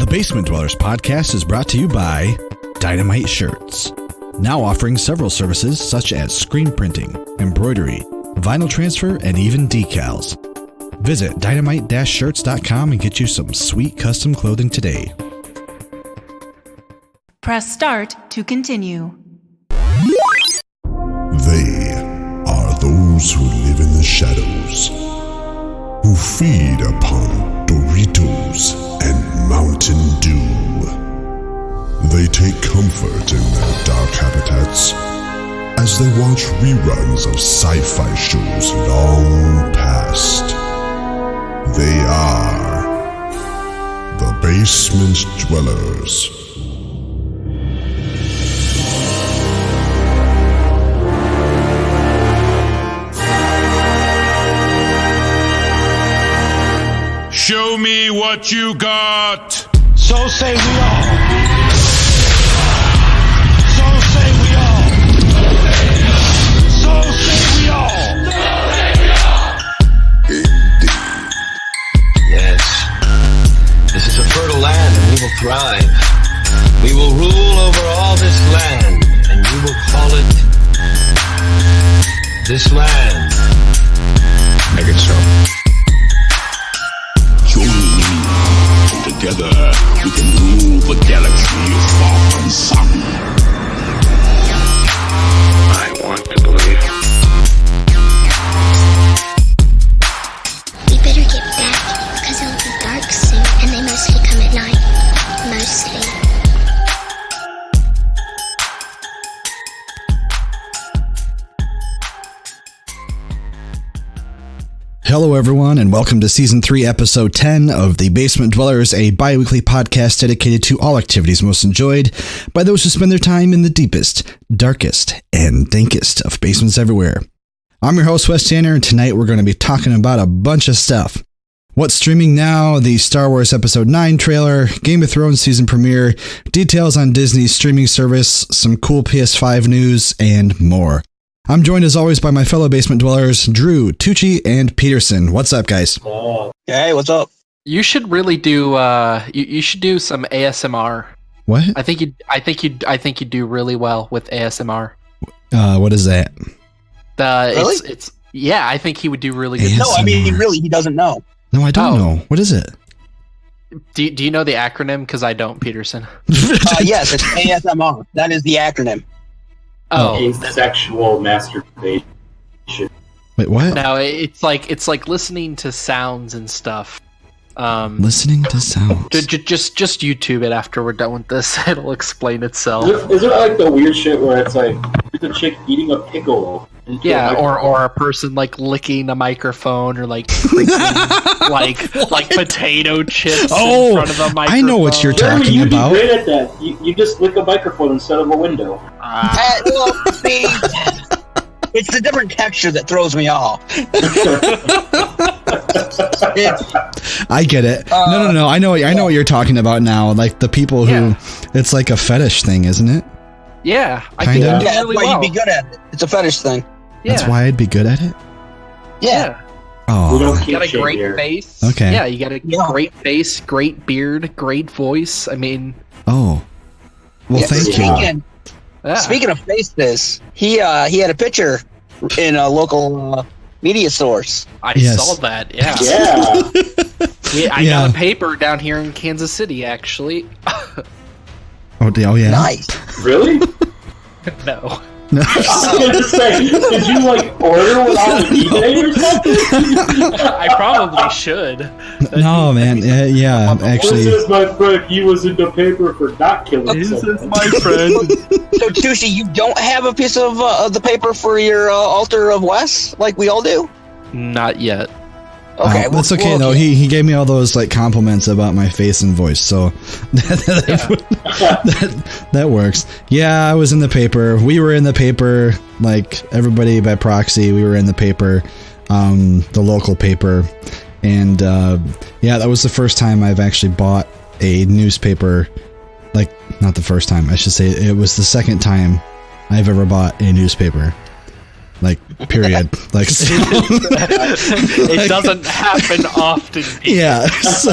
The Basement Dwellers podcast is brought to you by Dynamite Shirts. Now offering several services such as screen printing, embroidery, vinyl transfer, and even decals. Visit dynamite-shirts.com and get you some sweet custom clothing today. Press start to continue. They are those who live in the shadows, who feed upon Doritos and Mountain Dew. They take comfort in their dark habitats as they watch reruns of sci-fi shows long past. They are the Basement Dwellers. Show me what you got! So say we all. So say we all. So say we all. Indeed. Yes. This is a fertile land and we will thrive. We will rule over all this land and we will call it this land. Make it so. Together, we can rule the galaxy far from sun. I want to believe. We better get back, because it'll be dark soon, and they mostly come at night. Mostly. Hello, everyone, and welcome to Season 3, Episode 10 of The Basement Dwellers, a bi-weekly podcast dedicated to all activities most enjoyed by those who spend their time in the deepest, darkest, and dankest of basements everywhere. I'm your host, Wes Tanner, and tonight we're going to be talking about a bunch of stuff. What's streaming now, the Star Wars Episode 9 trailer, Game of Thrones season premiere, details on Disney's streaming service, some cool PS5 news, and more. I'm joined as always by my fellow basement dwellers, Drew, Tucci, and Peterson. What's up, guys? Hey, what's up? You should really do. You should do some ASMR. What? I think you do really well with ASMR. What is that? Really? It's yeah. I think he would do really good. ASMR. No, I mean, really, he doesn't know. No, I don't know. What is it? Do you know the acronym? Because I don't, Peterson. Yes, it's ASMR. That is the acronym. Oh, Asexual masturbation. Wait, what? no, it's like listening to sounds and stuff. Listening to sounds. Just YouTube it after we're done with this. It'll explain itself. Is it like the weird shit where it's like there's a chick eating a pickle? Yeah, or a person like licking a microphone or like clicking, like potato chips in front of a microphone. I know what you're talking You'd about. be great at that. You just lick a microphone instead of a window. Well, see, it's the different texture that throws me off. I get it. No. I know what you're talking about now. Like the people who, it's like a fetish thing, isn't it? Yeah, I Kinda. think Yeah, that's really why well. you'd be good at it. It's a fetish thing. That's why I'd be good at it. Yeah. We Oh, don't You keep got a shit great here. face. Okay. Yeah, you got a great face, great beard, great voice. I mean, oh. Well, Yeah, thank you. Speaking of faces, he had a picture in a local media source. I Yes. saw that. Yeah. Yeah. I got a paper down here in Kansas City, actually. Oh, yeah. Nice. Really? No. No. I was gonna say, did you like order one off of eBay or something? I probably should. No, man. Yeah, actually. This is my friend. He was in the paper for not killing someone. my friend. So, Tushi, you don't have a piece of the paper for your altar of Wes, like we all do? Not yet. Okay, That's okay though. He gave me all those like compliments about my face and voice, so that works. Yeah, I was in the paper. We were in the paper, like everybody by proxy. We were in the paper, the local paper, and yeah, that was the first time I've actually bought a newspaper. Like, not the first time, I should say. It was the second time I've ever bought a newspaper. Like, period. Like, so, it doesn't happen often. Yeah. So,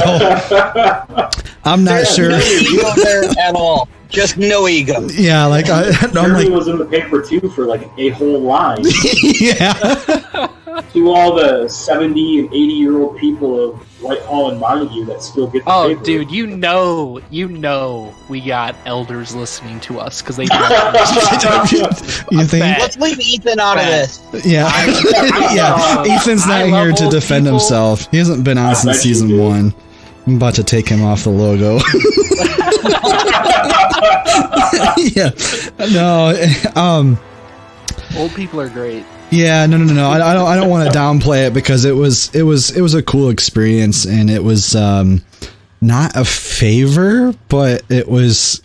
I'm not sure. No ego there at all. Just no ego. Yeah, like Jeremy was in the paper too for like a whole line. Yeah. To all the 70 and 80-year-old people of Whitehall and Montague that still get the paper. Oh, dude, you know, we got elders listening to us because they. You think? Let's leave Ethan out of this. Yeah, yeah. Ethan's not here to defend himself. He hasn't been on since season 1. I'm about to take him off the logo. Yeah, no. Old people are great. Yeah, no. I don't want to downplay it because it was a cool experience, and it was not a favor, but it was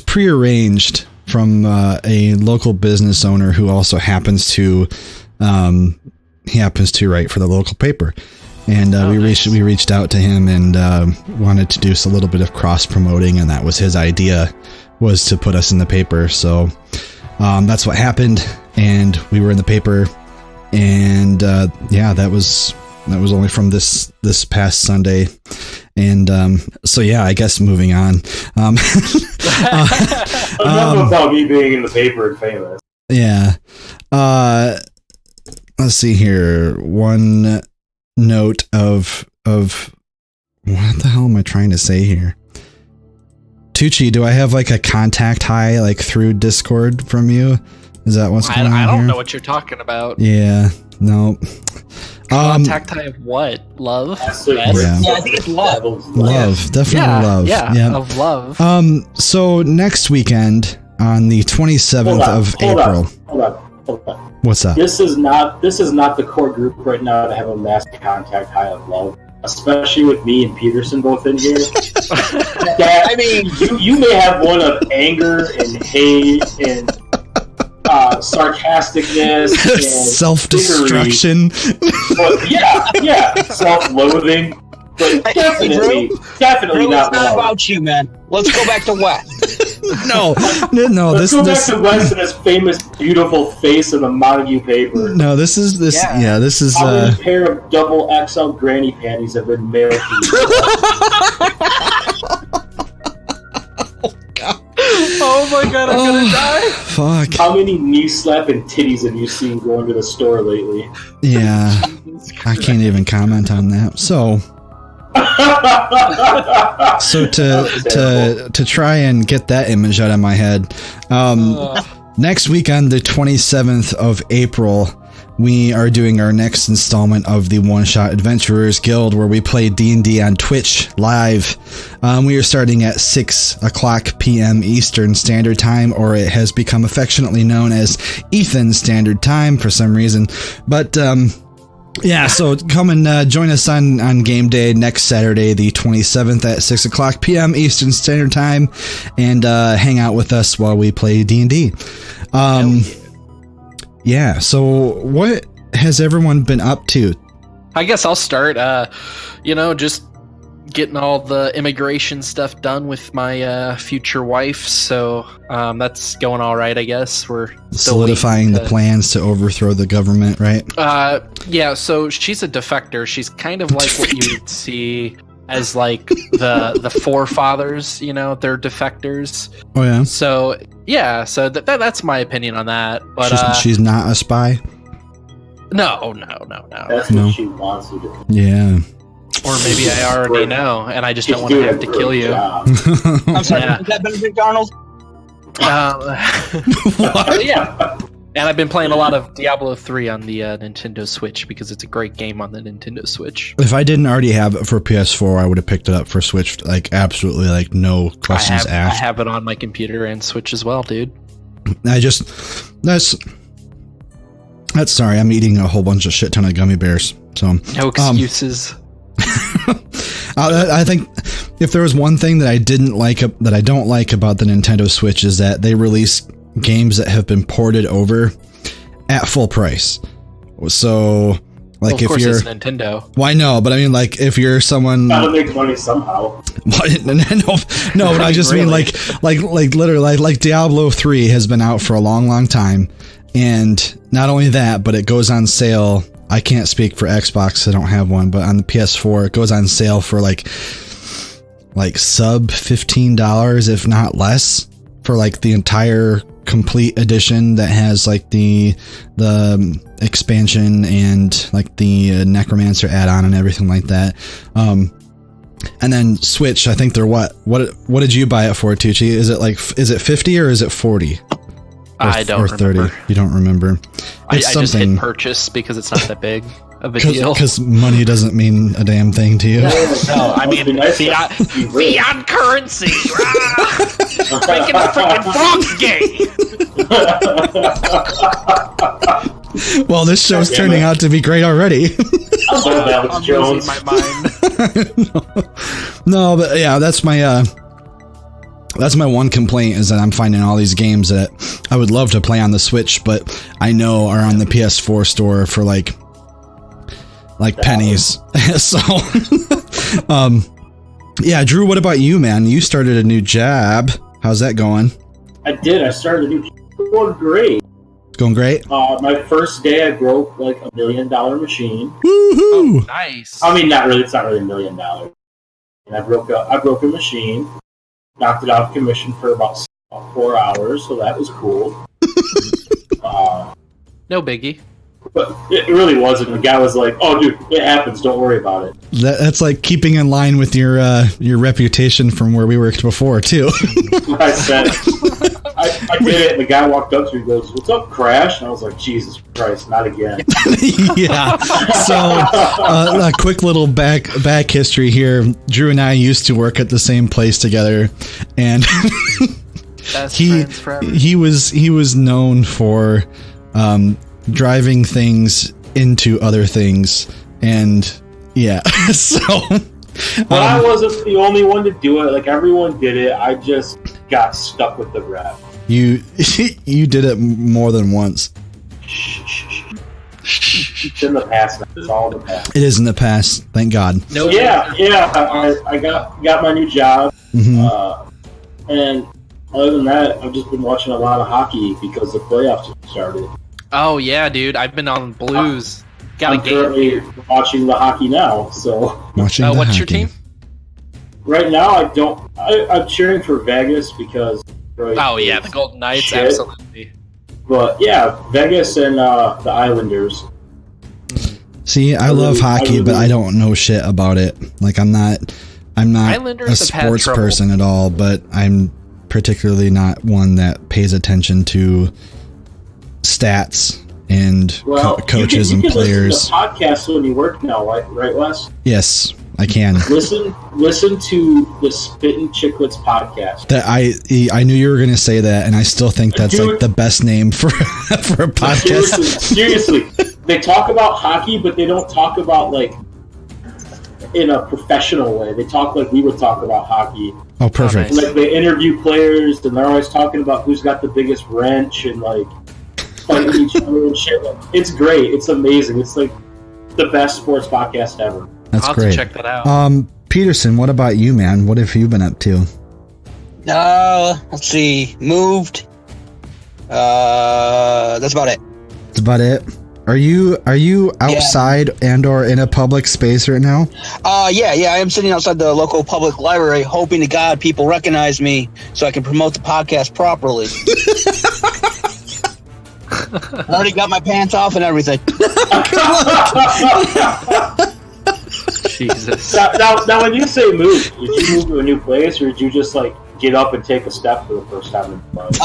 prearranged from a local business owner who also happens to write for the local paper. And we reached out to him and wanted to do a little bit of cross promoting, and that was his idea, was to put us in the paper. So that's what happened, and we were in the paper, and that was only from this past Sunday, and so yeah, I guess moving on. Enough about me being in the paper and famous. Yeah. Let's see here. One note of what the hell am I trying to say here? Tucci, do I have like a contact high like through Discord from you? Is that what's going on I don't here? know what you're talking about. Yeah, no. Contact high of what? Love? Yeah. Yeah, I think it's love. Love, definitely love. Yeah, of love. So next weekend on the 27th of April. Hold on. What's that? This is not the core group right now to have a mass contact high of love, especially with me and Peterson both in here. I mean, you may have one of anger and hate and sarcasticness and self-destruction. But yeah, self-loathing. But definitely It's not not love. about you, man. Let's go back to Wes. No. Let's go back to Wes and his famous, beautiful face in the Montague paper. No, this is. How many pair of double XL granny panties have been mailed to you? Oh my god, I'm gonna die. Fuck. How many knee slapping titties have you seen going to the store lately? Yeah. I can't even comment on that. So to try and get that image out of my head, next weekend, the 27th of April, we are doing our next installment of the One Shot Adventurers Guild, where we play D&D on Twitch live. We are starting at 6:00 p.m. Eastern Standard Time, or it has become affectionately known as Ethan Standard Time for some reason. But yeah, so come and join us on game day next Saturday, the 27th at 6:00 p.m. Eastern Standard Time, and hang out with us while we play D&D. Yeah, so what has everyone been up to? I guess I'll start. Just getting all the immigration stuff done with my future wife. So that's going all right, I guess. We're still solidifying the plans to overthrow the government, right? Yeah, so she's a defector. She's kind of like what you would see as like the forefathers, they're defectors. Oh yeah. So yeah, so that's my opinion on that. But she's not a spy. No. That's what she wants you to do. Yeah. Or maybe I already know, and I just don't want to have to kill you. I'm sorry, Yeah. is that Benedict Arnold? Yeah. And I've been playing a lot of Diablo 3 on the Nintendo Switch because it's a great game on the Nintendo Switch. If I didn't already have it for PS4, I would have picked it up for Switch, like absolutely, like no questions I asked. have it on my computer and Switch as well, dude. That's sorry, I'm eating a whole bunch of shit ton of gummy bears. So No excuses. I think if there was one thing that I don't like about the Nintendo Switch is that they release games that have been ported over at full price. So like, of course it's Nintendo. Well, I know, but I mean, like, if you're someone, gotta make money somehow. no, but I just mean like literally, like Diablo 3 has been out for a long time, and not only that, but it goes on sale. I can't speak for Xbox, I don't have one, but on the PS4 it goes on sale for like like sub $15, if not less, for like the entire complete edition that has like the expansion and like the Necromancer add-on and everything like that. And then Switch, I think they're what did you buy it for, Tucci? Is it 50 or is it 40? I don't or 30. remember. You don't remember. I just hit purchase because it's not that big of a deal. Because money doesn't mean a damn thing to you. No, I mean fiat currency. Making the freaking frogs gay. Well, this show's turning out to be great already. I'm losing my mind. No, but yeah, that's my one complaint is that I'm finding all these games that I would love to play on the Switch, but I know are on the PS4 store for like pennies. So, yeah, Drew, what about you, man? You started a new job. How's that going? I did. I started a new job. It's going great. Going great? My first day, I broke like $1 million machine. Woohoo! Oh, nice. I mean, not really. It's not really $1 million. And I broke a machine. Knocked it out of commission for about 4 hours, so that was cool. No biggie. But it really wasn't. The guy was like, "Oh, dude, it happens. Don't worry about it." That's like keeping in line with your reputation from where we worked before, too. I said, I did it, and the guy walked up to me and goes, "What's up, Crash?" And I was like, "Jesus Christ, not again." Yeah. So, a quick little back history here. Drew and I used to work at the same place together, and he was known for driving things into other things, and yeah. So, but I wasn't the only one to do it. Like, everyone did it. I just got stuck with the rep. You did it more than once. It's in the past now. It's all in the past. It is in the past, thank God. No. Yeah. I got my new job, and other than that, I've just been watching a lot of hockey because the playoffs have started. Oh yeah, dude! I've been on Blues. I'm currently watching the hockey now. So, what's your team? Right now, I'm cheering for Vegas because. Oh yeah, the Golden Knights, absolutely. But yeah, Vegas and the Islanders. See, I love hockey, but I don't know shit about it. Like, I'm not a sports person at all, but I'm particularly not one that pays attention to stats and coaches and players. You can listen to podcasts when you work now, right, Wes? Yes, I can. Listen to the Spittin' Chicklets podcast. That I knew you were going to say that, and I still think that's like the best name for a podcast. Seriously, they talk about hockey, but they don't talk about like in a professional way. They talk like we would talk about hockey. Oh, perfect. Like, they interview players, and they're always talking about who's got the biggest wrench and like fighting each other and shit. It's great. It's amazing. It's like the best sports podcast ever. That's I'll great. have to check that out. Peterson, what about you, man? What have you been up to? Let's see. Moved. That's about it. That's about it. Are you outside and or in a public space right now? Yeah. I am sitting outside the local public library, hoping to God people recognize me so I can promote the podcast properly. I already got my pants off and everything. Jesus. Now, when you say move, did you move to a new place, or did you just like get up and take a step for the first time in your life?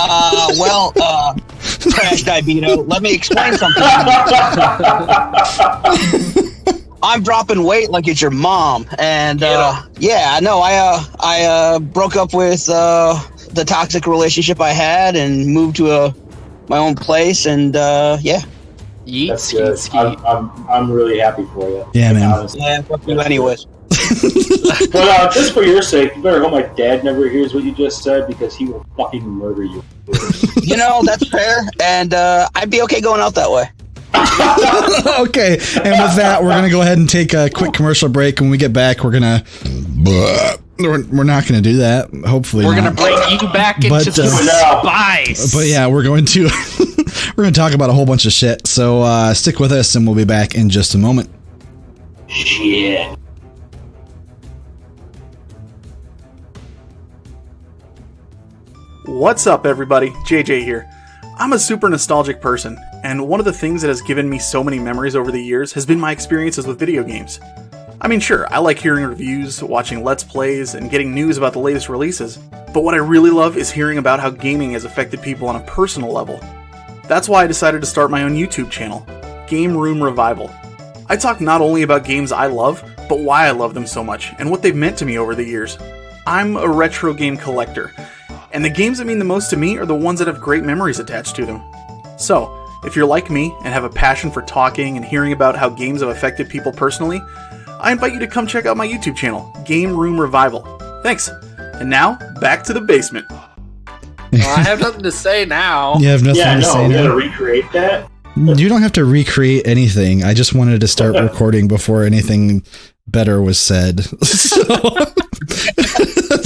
Crash Diabeto, let me explain something. I'm dropping weight like it's your mom, and I broke up with the toxic relationship I had and moved to my own place, and Yeet, That's skeet, good. skeet. I'm really happy for you. Yeah, man. Honestly. yeah, fuck you anyways. But just for your sake, you better hope my dad never hears what you just said, because he will fucking murder you. You know, that's fair, and I'd be okay going out that way. Okay, and with that, we're gonna go ahead and take a quick commercial break. When we get back, we're not gonna do that. Hopefully, we're gonna bring you back into the spice. But yeah, we're going to we're gonna talk about a whole bunch of shit. So stick with us, and we'll be back in just a moment. Shit. What's up, everybody? JJ here. I'm a super nostalgic person, and one of the things that has given me so many memories over the years has been my experiences with video games. I mean, sure, I like hearing reviews, watching Let's Plays, and getting news about the latest releases, but what I really love is hearing about how gaming has affected people on a personal level. That's why I decided to start my own YouTube channel, Game Room Revival. I talk not only about games I love, but why I love them so much, and what they've meant to me over the years. I'm a retro game collector, and the games that mean the most to me are the ones that have great memories attached to them. So, if you're like me and have a passion for talking and hearing about how games have affected people personally, I invite you to come check out my YouTube channel, Game Room Revival. Thanks. And now, back to the basement. Well, I have nothing to say now. You have nothing to say we now? gotta recreate that. You don't have to recreate anything. I just wanted to start recording before anything better was said. So,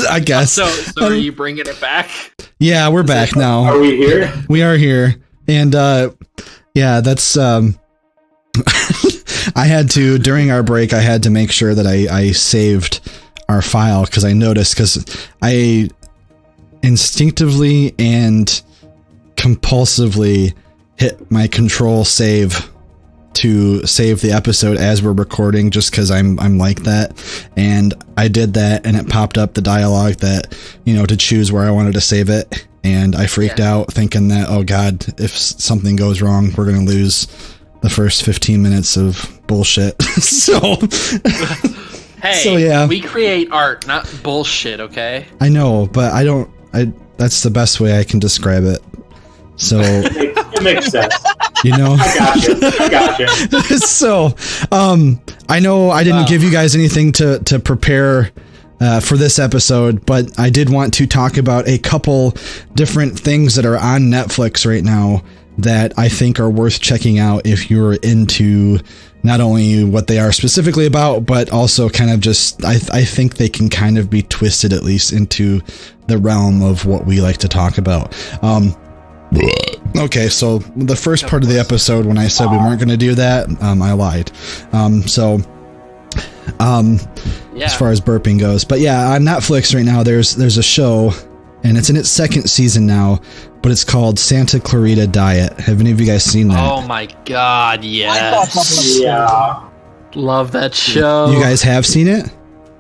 I guess. So are you bringing it back? Yeah, we're back now. Are we here? We are here. And yeah, that's I had to, during our break, I had to make sure that I saved our file because I noticed, because I instinctively and compulsively hit my control save to save the episode as we're recording, just because I'm like that. And I did that, and it popped up the dialogue that, to choose where I wanted to save it. And I freaked out thinking that, oh God, if something goes wrong, we're going to lose the first 15 minutes of bullshit. Hey, so, yeah. We create art, not bullshit, okay? I know, but that's the best way I can describe it. So it makes sense. I gotcha. So, I know I didn't give you guys anything to prepare for this episode, but I did want to talk about a couple different things that are on Netflix right now that I think are worth checking out if you're into not only what they are specifically about, but also kind of just, I think they can kind of be twisted at least into the realm of what we like to talk about. Okay, so the first part of the episode, when I said we weren't going to do that, I lied. As far as burping goes. But yeah, on Netflix right now, there's a show, and it's in its second season now, but it's called Santa Clarita Diet. Have any of you guys seen that? Oh my God, yes. Yeah. Love that show. You guys have seen it?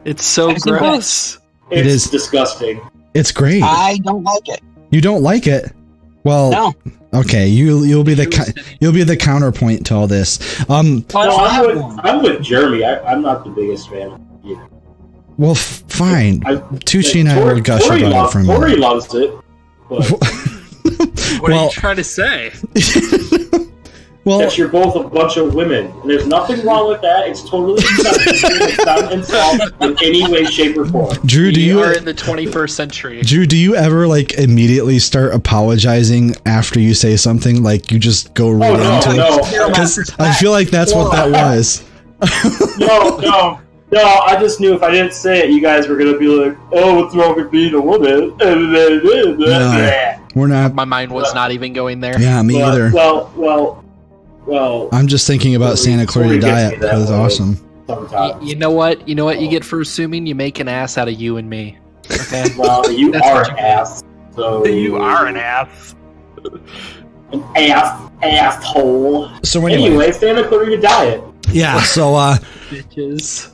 It's so gross. It is disgusting. It's great. I don't like it. You don't like it? Well, no. Okay, you'll be the counterpoint to all this. I'm with Jeremy. I'm not the biggest fan either. Well, fine. Tucci and I will gush about it for a minute. Tori loves it. But what are you trying to say? Well, that you're both a bunch of women. And there's nothing wrong with that. It's totally acceptable. It's not insult in any way, shape, or form. Drew, you are in the 21st century. Drew, do you ever immediately start apologizing after you say something? Like you just go right into it? Because I feel like that's what that was. No. I just knew if I didn't say it, you guys were gonna be like, "Oh, what's wrong with being a woman?" No, we're not. My mind was not even going there. Yeah, me either. Well. I'm just thinking about Santa Clarita Diet. That was awesome. You know what? You get for assuming you make an ass out of you and me. Okay. Well, you are an ass. So you are an ass. An asshole. So anyway, Santa Clarita Diet. Yeah. So bitches.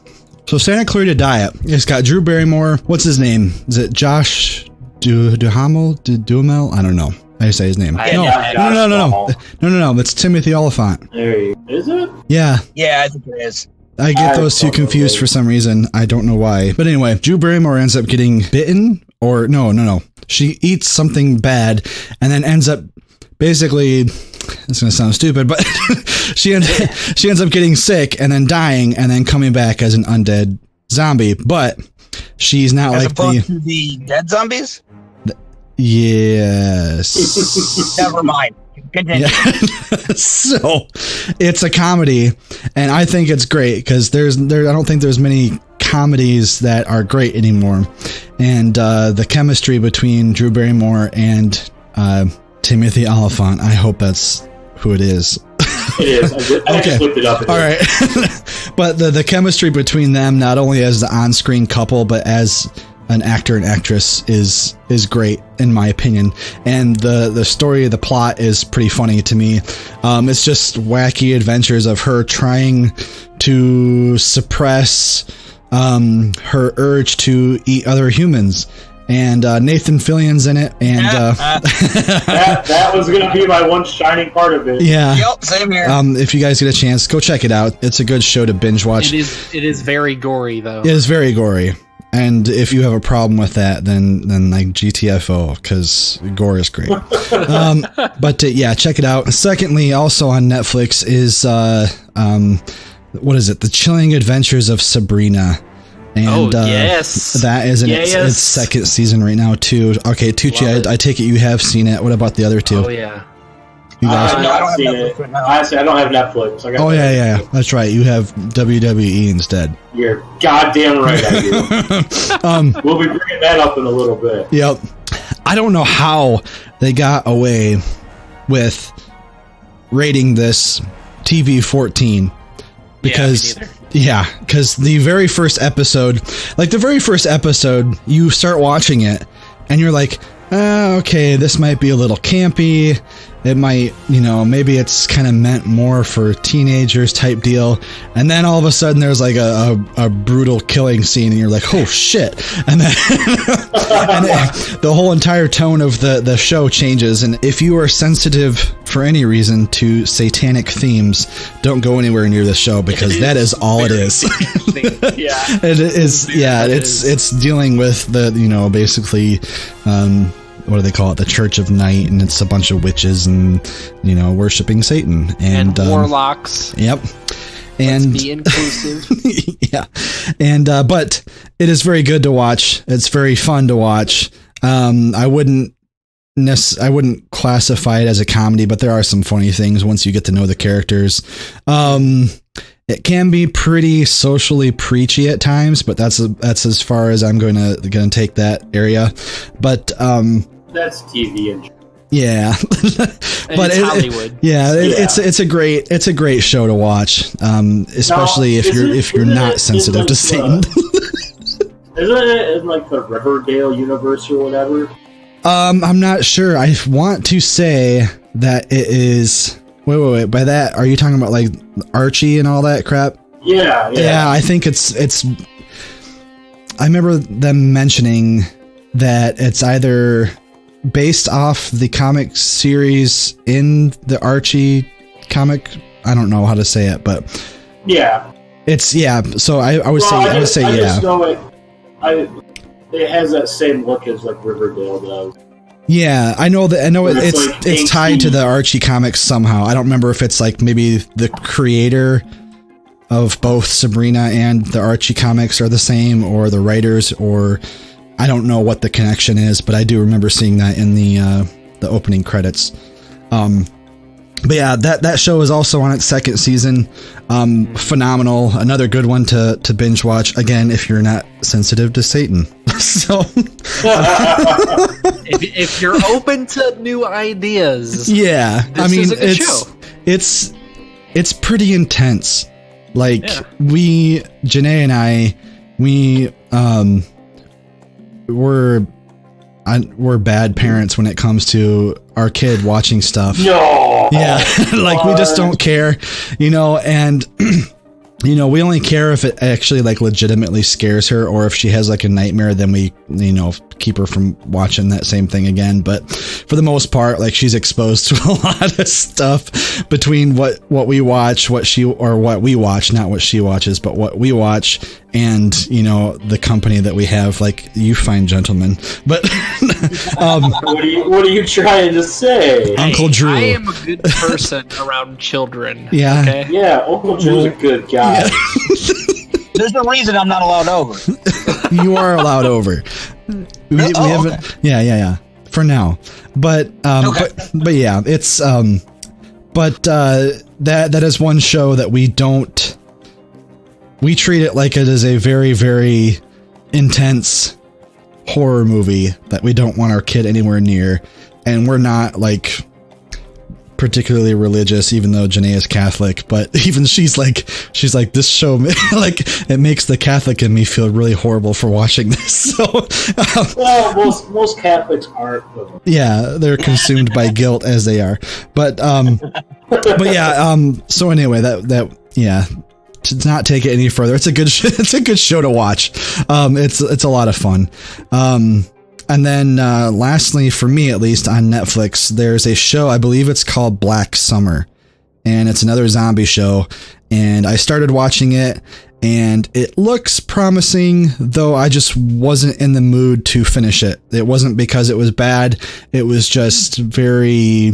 So Santa Clarita Diet. It's got Drew Barrymore. What's his name? Is it Josh Duhamel? I don't know. I say his name. No. It's Timothy Oliphant. Is it? Yeah. Yeah, I think it is. I get those two confused for some reason. I don't know why. But anyway, Drew Barrymore ends up getting bitten, or no. She eats something bad and then ends up basically, it's going to sound stupid, but she ends up getting sick and then dying and then coming back as an undead zombie. But she's not as like opposed to the dead zombies? Yes. Never mind. Continue. Yeah. So it's a comedy, and I think it's great because I don't think there's many comedies that are great anymore, and the chemistry between Drew Barrymore and Timothy Oliphant, I hope that's who it is. It is. I just looked it up. All right. But the chemistry between them, not only as the on-screen couple, but as an actor and actress is great in my opinion, and the story, the plot is pretty funny to me. It's just wacky adventures of her trying to suppress her urge to eat other humans, and Nathan Fillion's in it, and that was going to be my one shining part of it. Yeah. Yep, same here. If you guys get a chance, go check it out. It's a good show to binge watch. It is very gory though. It is very gory. And if you have a problem with that, then like GTFO, because gore is great. But yeah, check it out. Secondly, also on Netflix is what is it? The Chilling Adventures of Sabrina. And yes, that is in its second season right now too. Okay, Tucci, I take it you have seen it. What about the other two? Oh yeah. You guys? I haven't seen it. Honestly, I don't have Netflix. Yeah. That's right. You have WWE instead. You're goddamn right I do. We'll be bringing that up in a little bit. Yep. I don't know how they got away with rating this TV-14 because because the very first episode, you start watching it and you're like, okay, this might be a little campy. It might, maybe it's kind of meant more for teenagers type deal. And then all of a sudden there's like a brutal killing scene and you're like, oh shit. And then the whole entire tone of the show changes. And if you are sensitive for any reason to satanic themes, don't go anywhere near the show because that is all it is. Yeah. It is. Yeah. It's dealing with the, basically, what do they call it? The Church of Night, and it's a bunch of witches and worshiping Satan and warlocks. Yep. And be inclusive. Yeah. And but it is very good to watch. It's very fun to watch. I wouldn't classify it as a comedy, but there are some funny things once you get to know the characters. It can be pretty socially preachy at times, but that's as far as I'm going to take that area. But that's TV and yeah, but it's Hollywood. It's a great show to watch, especially if you're not sensitive to Satan. Isn't it in like the Riverdale universe or whatever? I'm not sure. I want to say that it is. Wait. By that, are you talking about like Archie and all that crap? Yeah. Yeah, I think it's. I remember them mentioning that it's either based off the comic series in the Archie comic. I don't know how to say it, but yeah, it's So I would say I just yeah. Know it has that same look as like Riverdale does. Yeah, I know that. I know it's like tied to the Archie comics somehow. I don't remember if it's like maybe the creator of both Sabrina and the Archie comics are the same, or the writers, or I don't know what the connection is. But I do remember seeing that in the opening credits. But yeah, that show is also on its second season. Phenomenal. Another good one to binge watch. Again, if you're not sensitive to Satan. So if you're open to new ideas. Yeah. This is a good show. It's pretty intense. Like Janae and I, we're bad parents when it comes to our kid watching stuff. No. Yeah. Like we just don't care, and we only care if it actually like legitimately scares her, or if she has like a nightmare, then we, keep her from watching that same thing again. But for the most part, like she's exposed to a lot of stuff between what we watch, what we watch, not what she watches, but what we watch, and the company that we have, like you fine gentlemen. But what are you trying to say? Uncle Drew. I am a good person around children. Yeah. Okay? Yeah, Uncle Drew's a good guy. Yeah. There's no reason I'm not allowed over. You are allowed over. We haven't. Okay. Yeah. For now, but but yeah, it's that is one show that we don't. We treat it like it is a very, very intense horror movie that we don't want our kid anywhere near, and we're not like particularly religious, even though Janae is Catholic. But even she's like, this show, like, it makes the Catholic in me feel really horrible for watching this. So, well, most Catholics aren't. Yeah, they're consumed by guilt as they are. But yeah. So anyway, that yeah. To not take it any further, it's a good show to watch. It's a lot of fun. And then lastly, for me at least, on Netflix, there's a show, I believe it's called Black Summer, and it's another zombie show. And I started watching it, and it looks promising, though I just wasn't in the mood to finish it. It wasn't because it was bad. It was just very...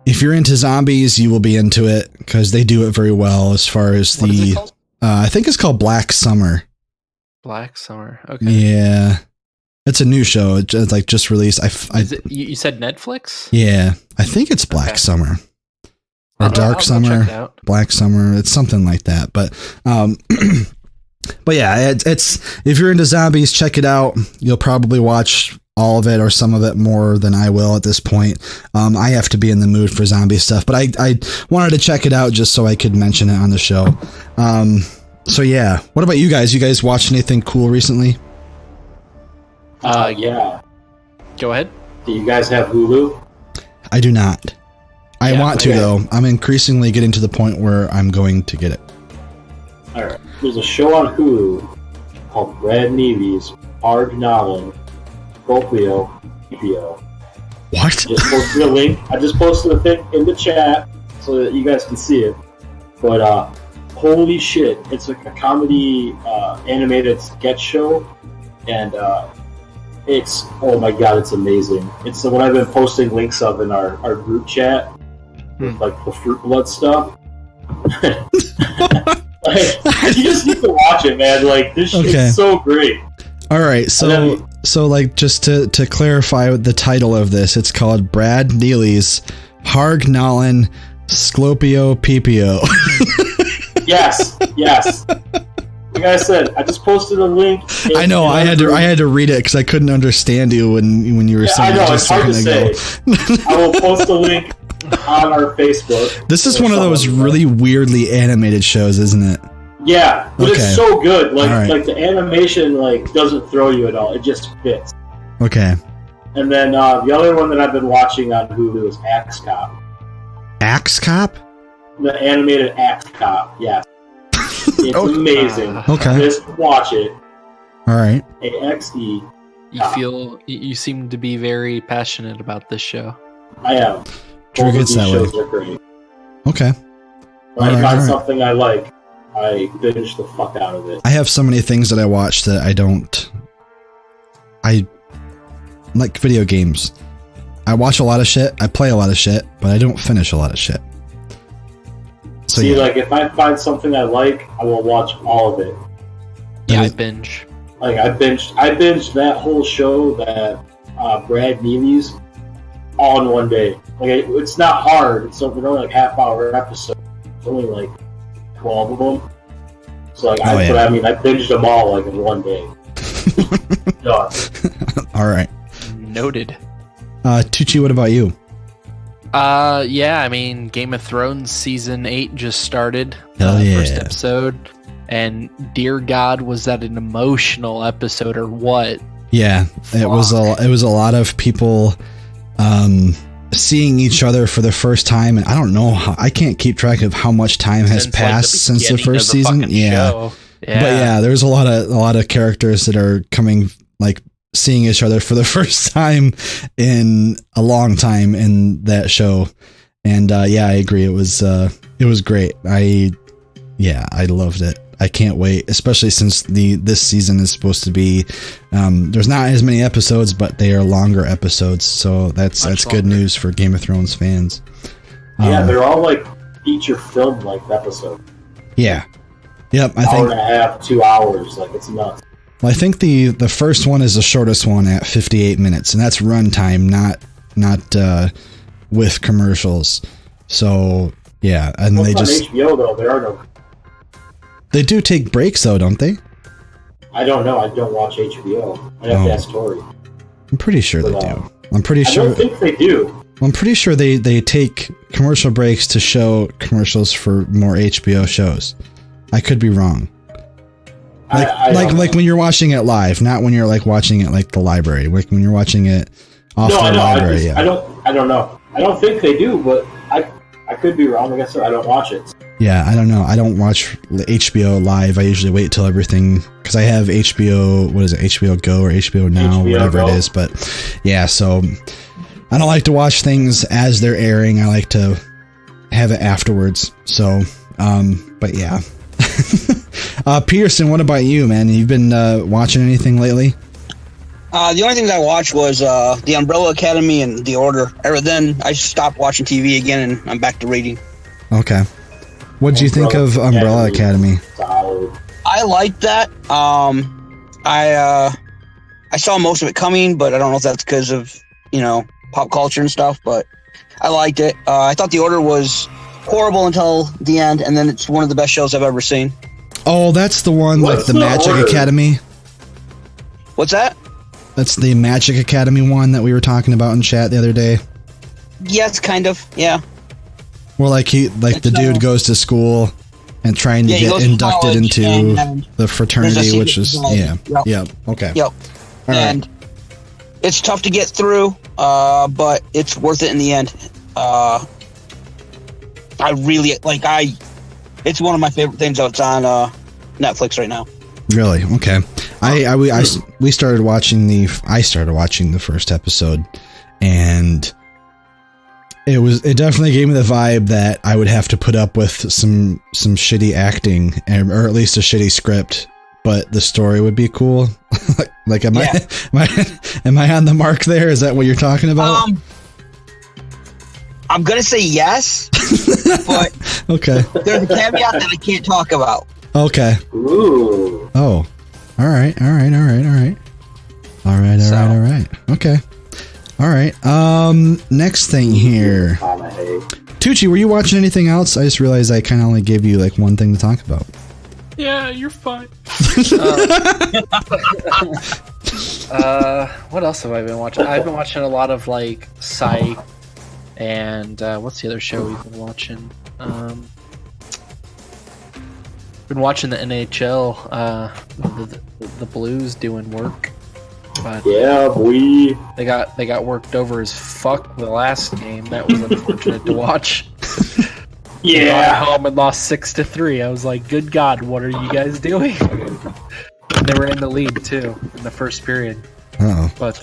If you're into zombies, you will be into it because they do it very well as far as What is it called? I think it's called Black Summer. Black Summer. Okay. Yeah. It's a new show. It's like just released. You said Netflix? Yeah. I think it's Black Summer or Dark Summer, Black Summer. It's something like that. But, but yeah, it's, if you're into zombies, check it out. You'll probably watch all of it or some of it more than I will at this point. I have to be in the mood for zombie stuff, but I wanted to check it out just so I could mention it on the show. So yeah, what about you guys? You guys watched anything cool recently? Yeah. Go ahead. Do you guys have Hulu? I do not. I want to though. I'm increasingly getting to the point where I'm going to get it. All right. There's a show on Hulu called Brad Neely's Argnalan Scorpio PPO. What? Just posted a link. I just posted a thing in the chat so that you guys can see it. But holy shit, it's like a comedy animated sketch show, and it's, oh my god, it's amazing. It's the one I've been posting links of in our group chat with like the Fruit Blood stuff. Like, you just need to watch it, man. Like, this shit's so great. All right, so like, just to clarify the title of this, it's called Brad Neely's Hargnalan Sclopio PPO. Yes. Like I said, I just posted a link. I know. I had to read it because I couldn't understand you when you were saying it just a second ago. I will post a link on our Facebook. This is one of those really weirdly animated shows, isn't it? Yeah, but it's so good. Like the animation doesn't throw you at all. It just fits. Okay. And then the other one that I've been watching on Hulu is Axe Cop. Axe Cop? The animated Axe Cop. Yeah. It's amazing. Okay. Just watch it. All right. AXE. You seem to be very passionate about this show. I am. Drew gets that shows way. are great. Okay. When I find something I like, I binge the fuck out of it. I have so many things that I watch that I like video games. I watch a lot of shit, I play a lot of shit, but I don't finish a lot of shit. So, like, if I find something I like, I will watch all of it. Yeah, I binge. Like, I binged that whole show, that Brad Neely's, all in one day. Like, it's not hard. It's only like half-hour episodes. It's only like 12 of them. So like, I binged them all like in one day. Done. All right. Noted. Tucci, what about you? Yeah, I mean, Game of Thrones season 8 just started. Hell yeah. First episode. And dear God, was that an emotional episode or what? Yeah, it was a lot of people seeing each other for the first time, and I don't know I can't keep track of how much time has passed since the first season. Yeah. But yeah, there's a lot of characters that are coming, like, seeing each other for the first time in a long time in that show. And yeah, I agree. It was great. I loved it. I can't wait, especially since this season is supposed to be, there's not as many episodes, but they are longer episodes. So that's good news for Game of Thrones fans. Yeah, they're all like feature film like episodes. Yeah. Yep. Hour and a half, 2 hours. Like, it's nuts. Well, I think the first one is the shortest one at 58 minutes, and that's runtime, not with commercials. So yeah, and they just HBO though. There are no. They do take breaks though, don't they? I don't know. I don't watch HBO. I have to ask Tori. I'm pretty sure they do. I'm pretty sure. I don't think they do. I'm pretty sure they take commercial breaks to show commercials for more HBO shows. I could be wrong. Like when you're watching it live, not when you're like watching it like the library. Like when you're watching it off the library. I don't know. I don't think they do, but I could be wrong. I guess I don't watch it. Yeah, I don't know. I don't watch HBO live. I usually wait till everything, because I have HBO. What is it? HBO Go or HBO Now, whatever it is. But yeah, so I don't like to watch things as they're airing. I like to have it afterwards. So, but yeah. Peterson, what about you, man? You've been watching anything lately? The only things I watched was The Umbrella Academy and The Order. Then I stopped watching TV again, and I'm back to reading. Okay. What did you think of Umbrella Academy? I liked that. I saw most of it coming, but I don't know if that's because of, pop culture and stuff, but I liked it. I thought The Order was horrible until the end, and then it's one of the best shows I've ever seen. Oh, that's the one, like the Magic Academy? What's that? That's the Magic Academy one that we were talking about in chat the other day. Yes, kind of, yeah. Where the dude goes to school and trying to get inducted into the fraternity, which is okay. Yep. And it's tough to get through, but it's worth it in the end. I really it's one of my favorite things that's on Netflix right now. Really? Okay. I started watching the first episode, and it definitely gave me the vibe that I would have to put up with some shitty acting, or at least a shitty script, but the story would be cool. Am I on the mark there? Is that what you're talking about? I'm gonna say yes, but okay. There's a caveat that I can't talk about. Okay. Ooh. Oh. All right. Okay. All right. Next thing here. Tucci, were you watching anything else? I just realized I kind of only gave you like one thing to talk about. Yeah, you're fine. What else have I been watching? I've been watching a lot of like Psych, and what's the other show we've been watching? Been watching the NHL, the Blues doing work. But yeah, boy. They got worked over as fuck the last game. That was unfortunate to watch. Yeah. They got home and lost 6-3. I was like, good God, what are you guys doing? And they were in the lead too in the first period. Oh. But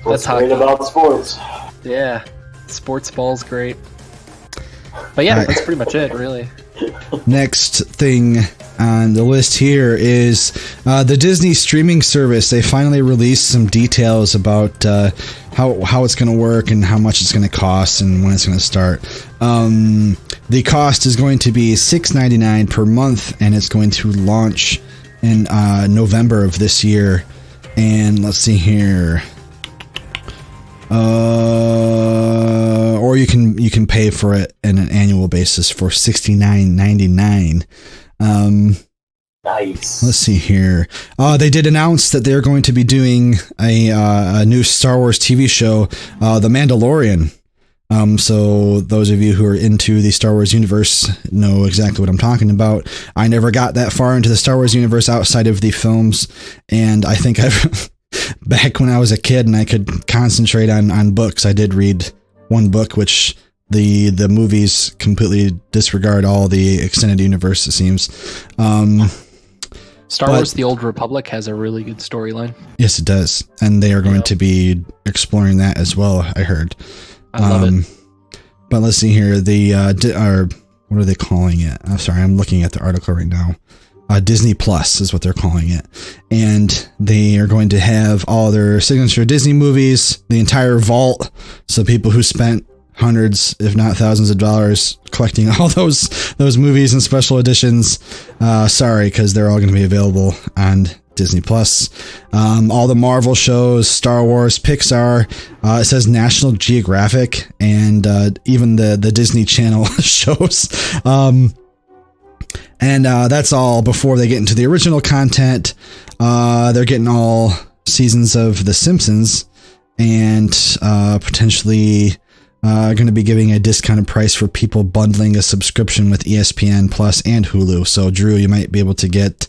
that's great about sports. Yeah, sports ball's great. But yeah, that's pretty much it, really. Next thing on the list here is the Disney streaming service. They finally released some details about how it's going to work and how much it's going to cost and when it's going to start. The cost is going to be $6.99 per month, and it's going to launch in November of this year. And let's see here. Or you can pay for it on an annual basis for $69.99. Nice. Let's see here. They did announce that they're going to be doing a new Star Wars TV show, The Mandalorian. So those of you who are into the Star Wars universe know exactly what I'm talking about. I never got that far into the Star Wars universe outside of the films, and I think back when I was a kid and I could concentrate on books, I did read one book, which the movies completely disregard all the extended universe, it seems. Star Wars The Old Republic has a really good storyline. Yes, it does. And they are going to be exploring that as well, I heard. I love it. But let's see here. What are they calling it? I'm sorry, I'm looking at the article right now. Disney Plus is what they're calling it. And they are going to have all their signature Disney movies, the entire vault. So people who spent hundreds, if not thousands of dollars collecting all those movies and special editions, sorry, because they're all going to be available on Disney Plus. All the Marvel shows, Star Wars, Pixar, it says National Geographic, and even the Disney Channel shows. And that's all before they get into the original content. They're getting all seasons of The Simpsons and potentially going to be giving a discounted price for people bundling a subscription with ESPN Plus and Hulu. So, Drew, you might be able to get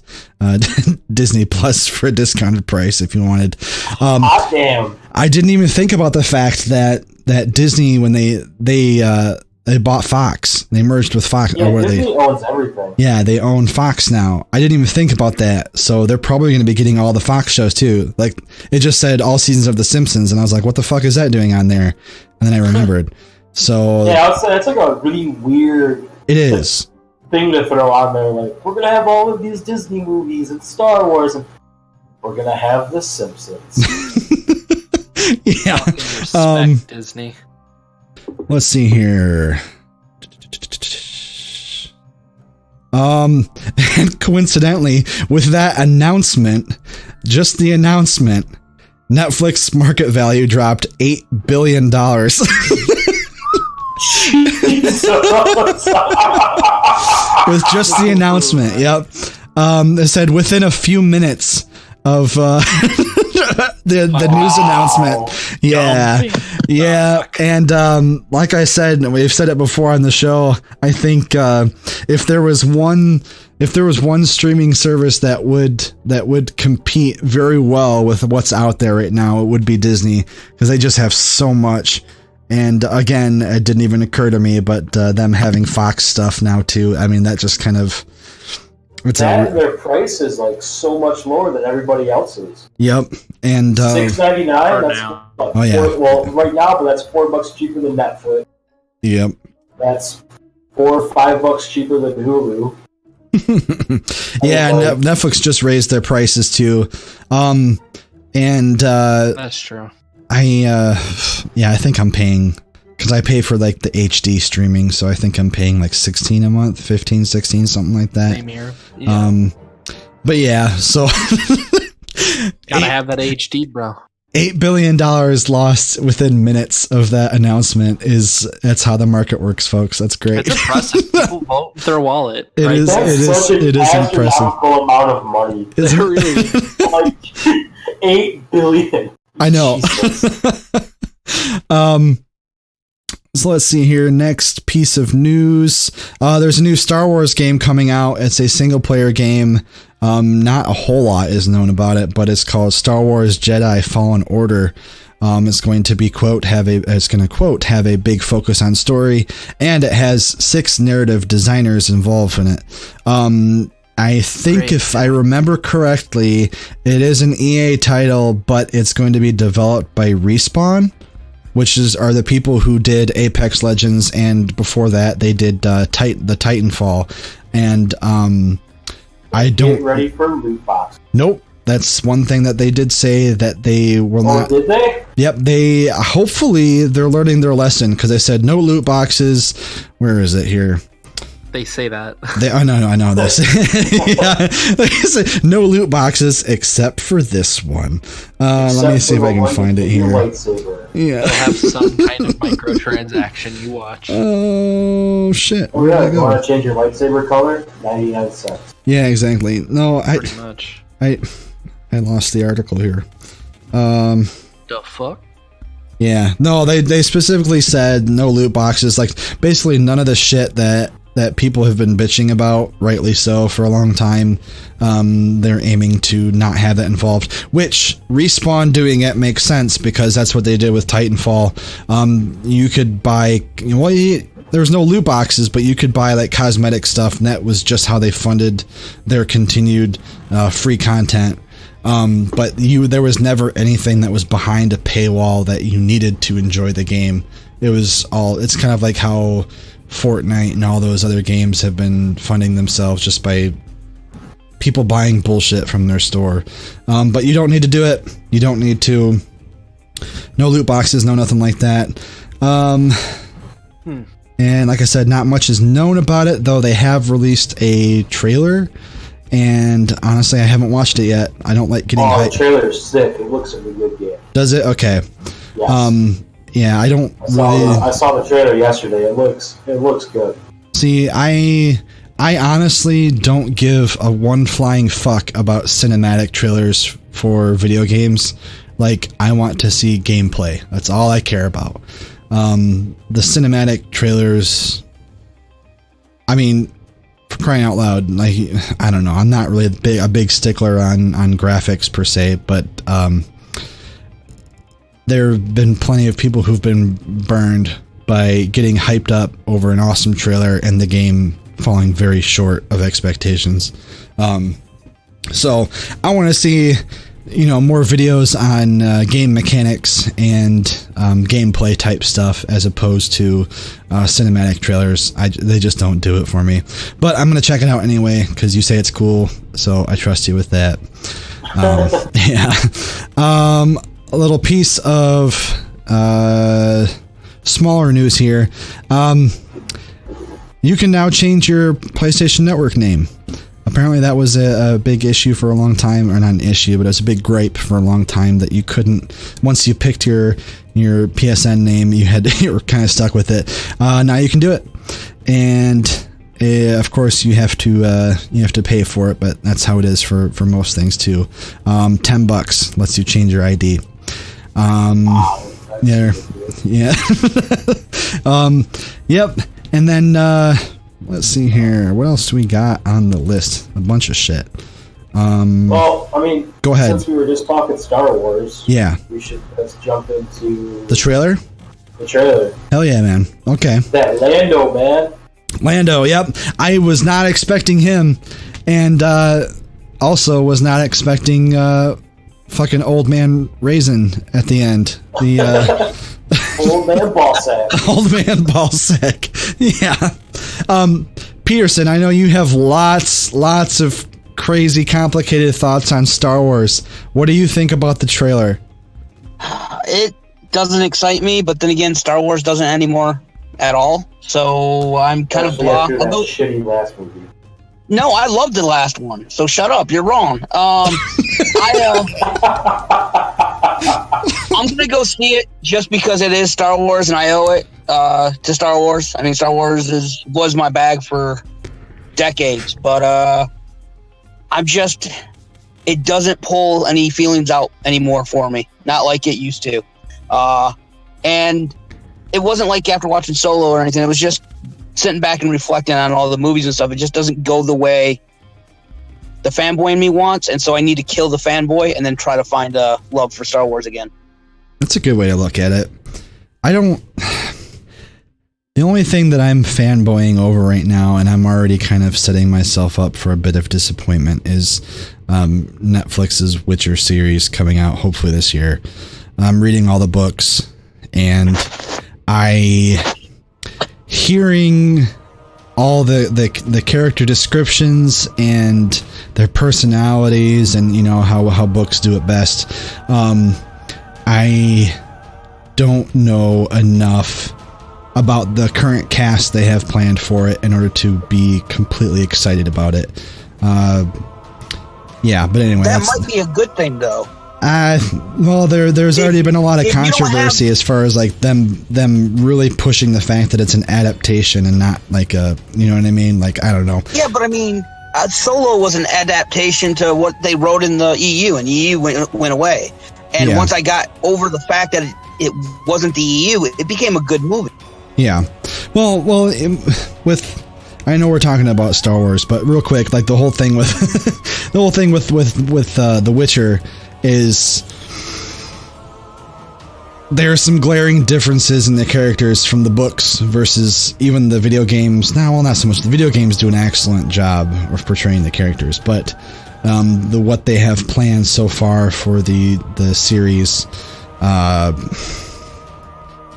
Disney Plus for a discounted price if you wanted. Hot damn! I didn't even think about the fact that Disney, when they bought Fox, they merged with Fox. Yeah, Disney owns everything. Yeah, they own Fox now. I didn't even think about that. So they're probably going to be getting all the Fox shows too. Like, it just said all seasons of The Simpsons, and I was like, what the fuck is that doing on there? And then I remembered. So yeah, it's like a really weird. It is thing to throw on there. Like, we're gonna have all of these Disney movies and Star Wars, and we're gonna have The Simpsons. Yeah. Respect Disney. Let's see here. And coincidentally, with that announcement, just the announcement, Netflix market value dropped $8 billion. With just the announcement, yep. They said within a few minutes of the news announcement. Yeah. And like I said, we've said it before on the show, I think if there was one streaming service that would compete very well with what's out there right now, it would be Disney, because they just have so much. And again, it didn't even occur to me, but them having Fox stuff now too. I mean, that just kind of their price is like so much lower than everybody else's. Yep, and $6.99. Well, right now, but that's $4 cheaper than Netflix. Yep, that's $4 or $5 cheaper than Hulu. Yeah, Netflix just raised their prices too, and that's true. I think I'm paying, because I pay for like the HD streaming, so I think I'm paying like $16 a month, $15, $16, something like that. Same here. Yeah. But yeah, so gotta have that HD, bro. $8 billion lost within minutes of that announcement. That's how the market works, folks. That's great. It's impressive. People vote with their wallet. It right? is impressive. Amount of money. Is it really? Like $8 billion. I know. So let's see here. Next piece of news. There's a new Star Wars game coming out. It's a single player game. Not a whole lot is known about it, but it's called Star Wars Jedi Fallen Order. It's going to be have a big focus on story, and it has 6 narrative designers involved in it. I think if I remember correctly, it is an EA title, but it's going to be developed by Respawn, which are the people who did Apex Legends, and before that they did the Titanfall. And I don't get ready for loot box. Nope, that's one thing that they did say that they will not. Did they? Yep, hopefully they're learning their lesson, because they said no loot boxes. Where is it here? They say that. I know this. Yeah, they say no loot boxes except for this one. Let me see if I can find it here. Yeah, they'll have some kind of microtransaction. You watch. Oh shit! Oh yeah, you want to change your lightsaber color? 99 cents. Yeah, exactly. No, pretty much. I lost the article here. The fuck? Yeah, no, they specifically said no loot boxes. Like, basically none of the shit that people have been bitching about, rightly so, for a long time. They're aiming to not have that involved, which Respawn doing it makes sense, because that's what they did with Titanfall. You could buy, there was no loot boxes, but you could buy like cosmetic stuff, and that was just how they funded their continued free content. But there was never anything that was behind a paywall that you needed to enjoy the game. It's kind of like how Fortnite and all those other games have been funding themselves just by people buying bullshit from their store. But you don't need to do it. You don't need to. No loot boxes, no nothing like that. And like I said, not much is known about it, though they have released a trailer. And honestly, I haven't watched it yet. I don't like getting hyped. The trailer's sick. It looks like a good game. Does it? Okay. Yes. Yeah, I saw the trailer yesterday. It looks good. See, I honestly don't give a one flying fuck about cinematic trailers for video games. Like, I want to see gameplay. That's all I care about. The cinematic trailers, I mean, for crying out loud, like, I don't know. I'm not really a big stickler on graphics per se, but there have been plenty of people who've been burned by getting hyped up over an awesome trailer and the game falling very short of expectations. So I want to see, more videos on game mechanics and gameplay type stuff as opposed to cinematic trailers. They just don't do it for me. But I'm going to check it out anyway because you say it's cool, so I trust you with that. Yeah. A little piece of smaller news here. You can now change your PlayStation Network name. Apparently that was a big issue for a long time, or not an issue, but it was a big gripe for a long time that you couldn't, once you picked your PSN name, you were kind of stuck with it. Now you can do it. And of course you have to pay for it, but that's how it is for most things too. $10 lets you change your ID. Yeah. Yep. And then, let's see here. What else do we got on the list? A bunch of shit. Well, I mean, go ahead. Since we were just talking Star Wars, yeah, let's jump into the trailer. The trailer. Hell yeah, man. Okay. That Lando, man. Lando, yep. I was not expecting him, and also was not expecting fucking old man Raisin at the end. The old man Ballsack. Old man Ballsack. Yeah. Peterson, I know you have lots of crazy, complicated thoughts on Star Wars. What do you think about the trailer? It doesn't excite me, but then again, Star Wars doesn't anymore at all. So I'm kind of blah. Shitty last movie. No, I loved the last one. So shut up. You're wrong. I'm gonna go see it just because it is Star Wars and I owe it to Star Wars. I mean, Star Wars was my bag for decades, but it doesn't pull any feelings out anymore for me. Not like it used to. And it wasn't like after watching Solo or anything. It was just sitting back and reflecting on all the movies and stuff. It just doesn't go the way the fanboy in me wants, and so I need to kill the fanboy and then try to find a love for Star Wars again. That's a good way to look at it. The only thing that I'm fanboying over right now, and I'm already kind of setting myself up for a bit of disappointment, is Netflix's Witcher series coming out hopefully this year. I'm reading all the books, and hearing all the character descriptions and their personalities and how books do it best. I don't know enough about the current cast they have planned for it in order to be completely excited about it. Yeah, but anyway, that might be a good thing though. Well, there's already been a lot of controversy as far as like them really pushing the fact that it's an adaptation and not like a, you know what I mean? Like, I don't know. Yeah, but I mean, Solo was an adaptation to what they wrote in the EU, and the EU went away. And once I got over the fact that it wasn't the EU, it became a good movie. Yeah. Well, I know we're talking about Star Wars, but real quick, like the whole thing with The Witcher is there are some glaring differences in the characters from the books versus even the video games. Well, not so much. The video games do an excellent job of portraying the characters, but what they have planned so far for the series, I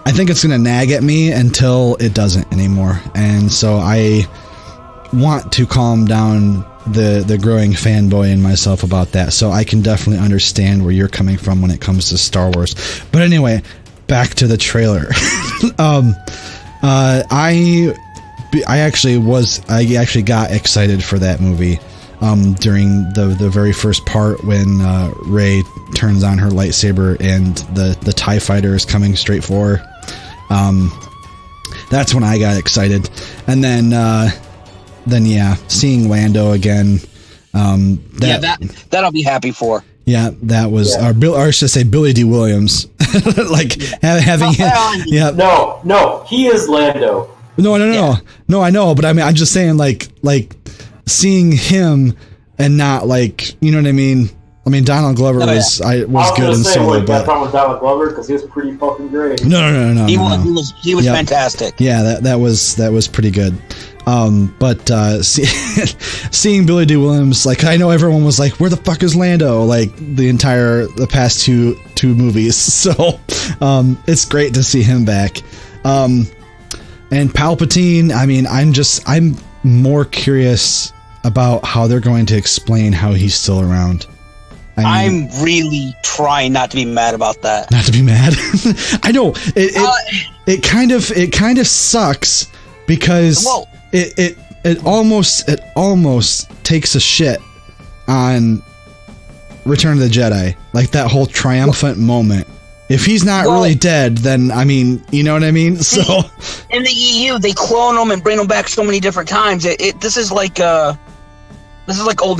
think it's going to nag at me until it doesn't anymore. And so I want to calm down the growing fanboy in myself about that. So I can definitely understand where you're coming from when it comes to Star Wars. But anyway, back to the trailer. I actually got excited for that movie during the very first part when Rey turns on her lightsaber and the TIE fighter is coming straight for her. That's when I got excited. And then yeah, seeing Lando again. That I'll be happy for. Yeah, that was or I should say Billy D. Williams, like having him. Yeah. No, he is Lando. No, I know, but I mean, I'm just saying, like seeing him and not like, you know what I mean. I mean, Donald Glover was good in Solo, but problem with Donald Glover because he was pretty fucking great. No. He was fantastic. Yeah, that was pretty good. But seeing Billy D. Williams, like, I know everyone was like, "Where the fuck is Lando?" Like the past two movies. So it's great to see him back. And Palpatine, I mean, I'm more curious about how they're going to explain how he's still around. I'm really trying not to be mad about that. Not to be mad. I know it kind of sucks because it almost takes a shit on Return of the Jedi, like that whole triumphant moment. If he's not really dead, then I mean, you know what I mean. So in the EU, they clone him and bring him back so many different times. This is like old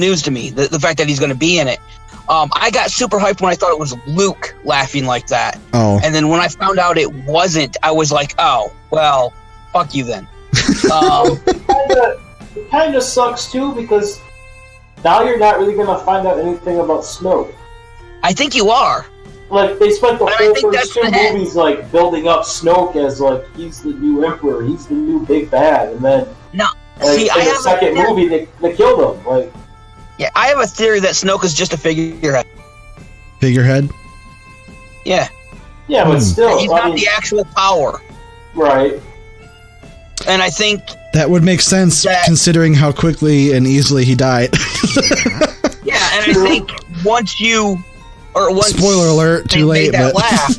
news to me. The fact that he's going to be in it. I got super hyped when I thought it was Luke laughing like that. Oh. And then when I found out it wasn't, I was like, oh, well, fuck you then. It kind of sucks too because now you're not really going to find out anything about Snoke. I think you are. Like, they spent the whole first 2 movies like building up Snoke as like he's the new Emperor, he's the new big bad, and then in the second movie they killed him. Like, yeah, I have a theory that Snoke is just a figurehead. Figurehead? Yeah. Yeah, but still, he's not the actual power. Right. And I think that would make sense considering how quickly and easily he died. Yeah, and I think once spoiler alert, too late, that but laugh,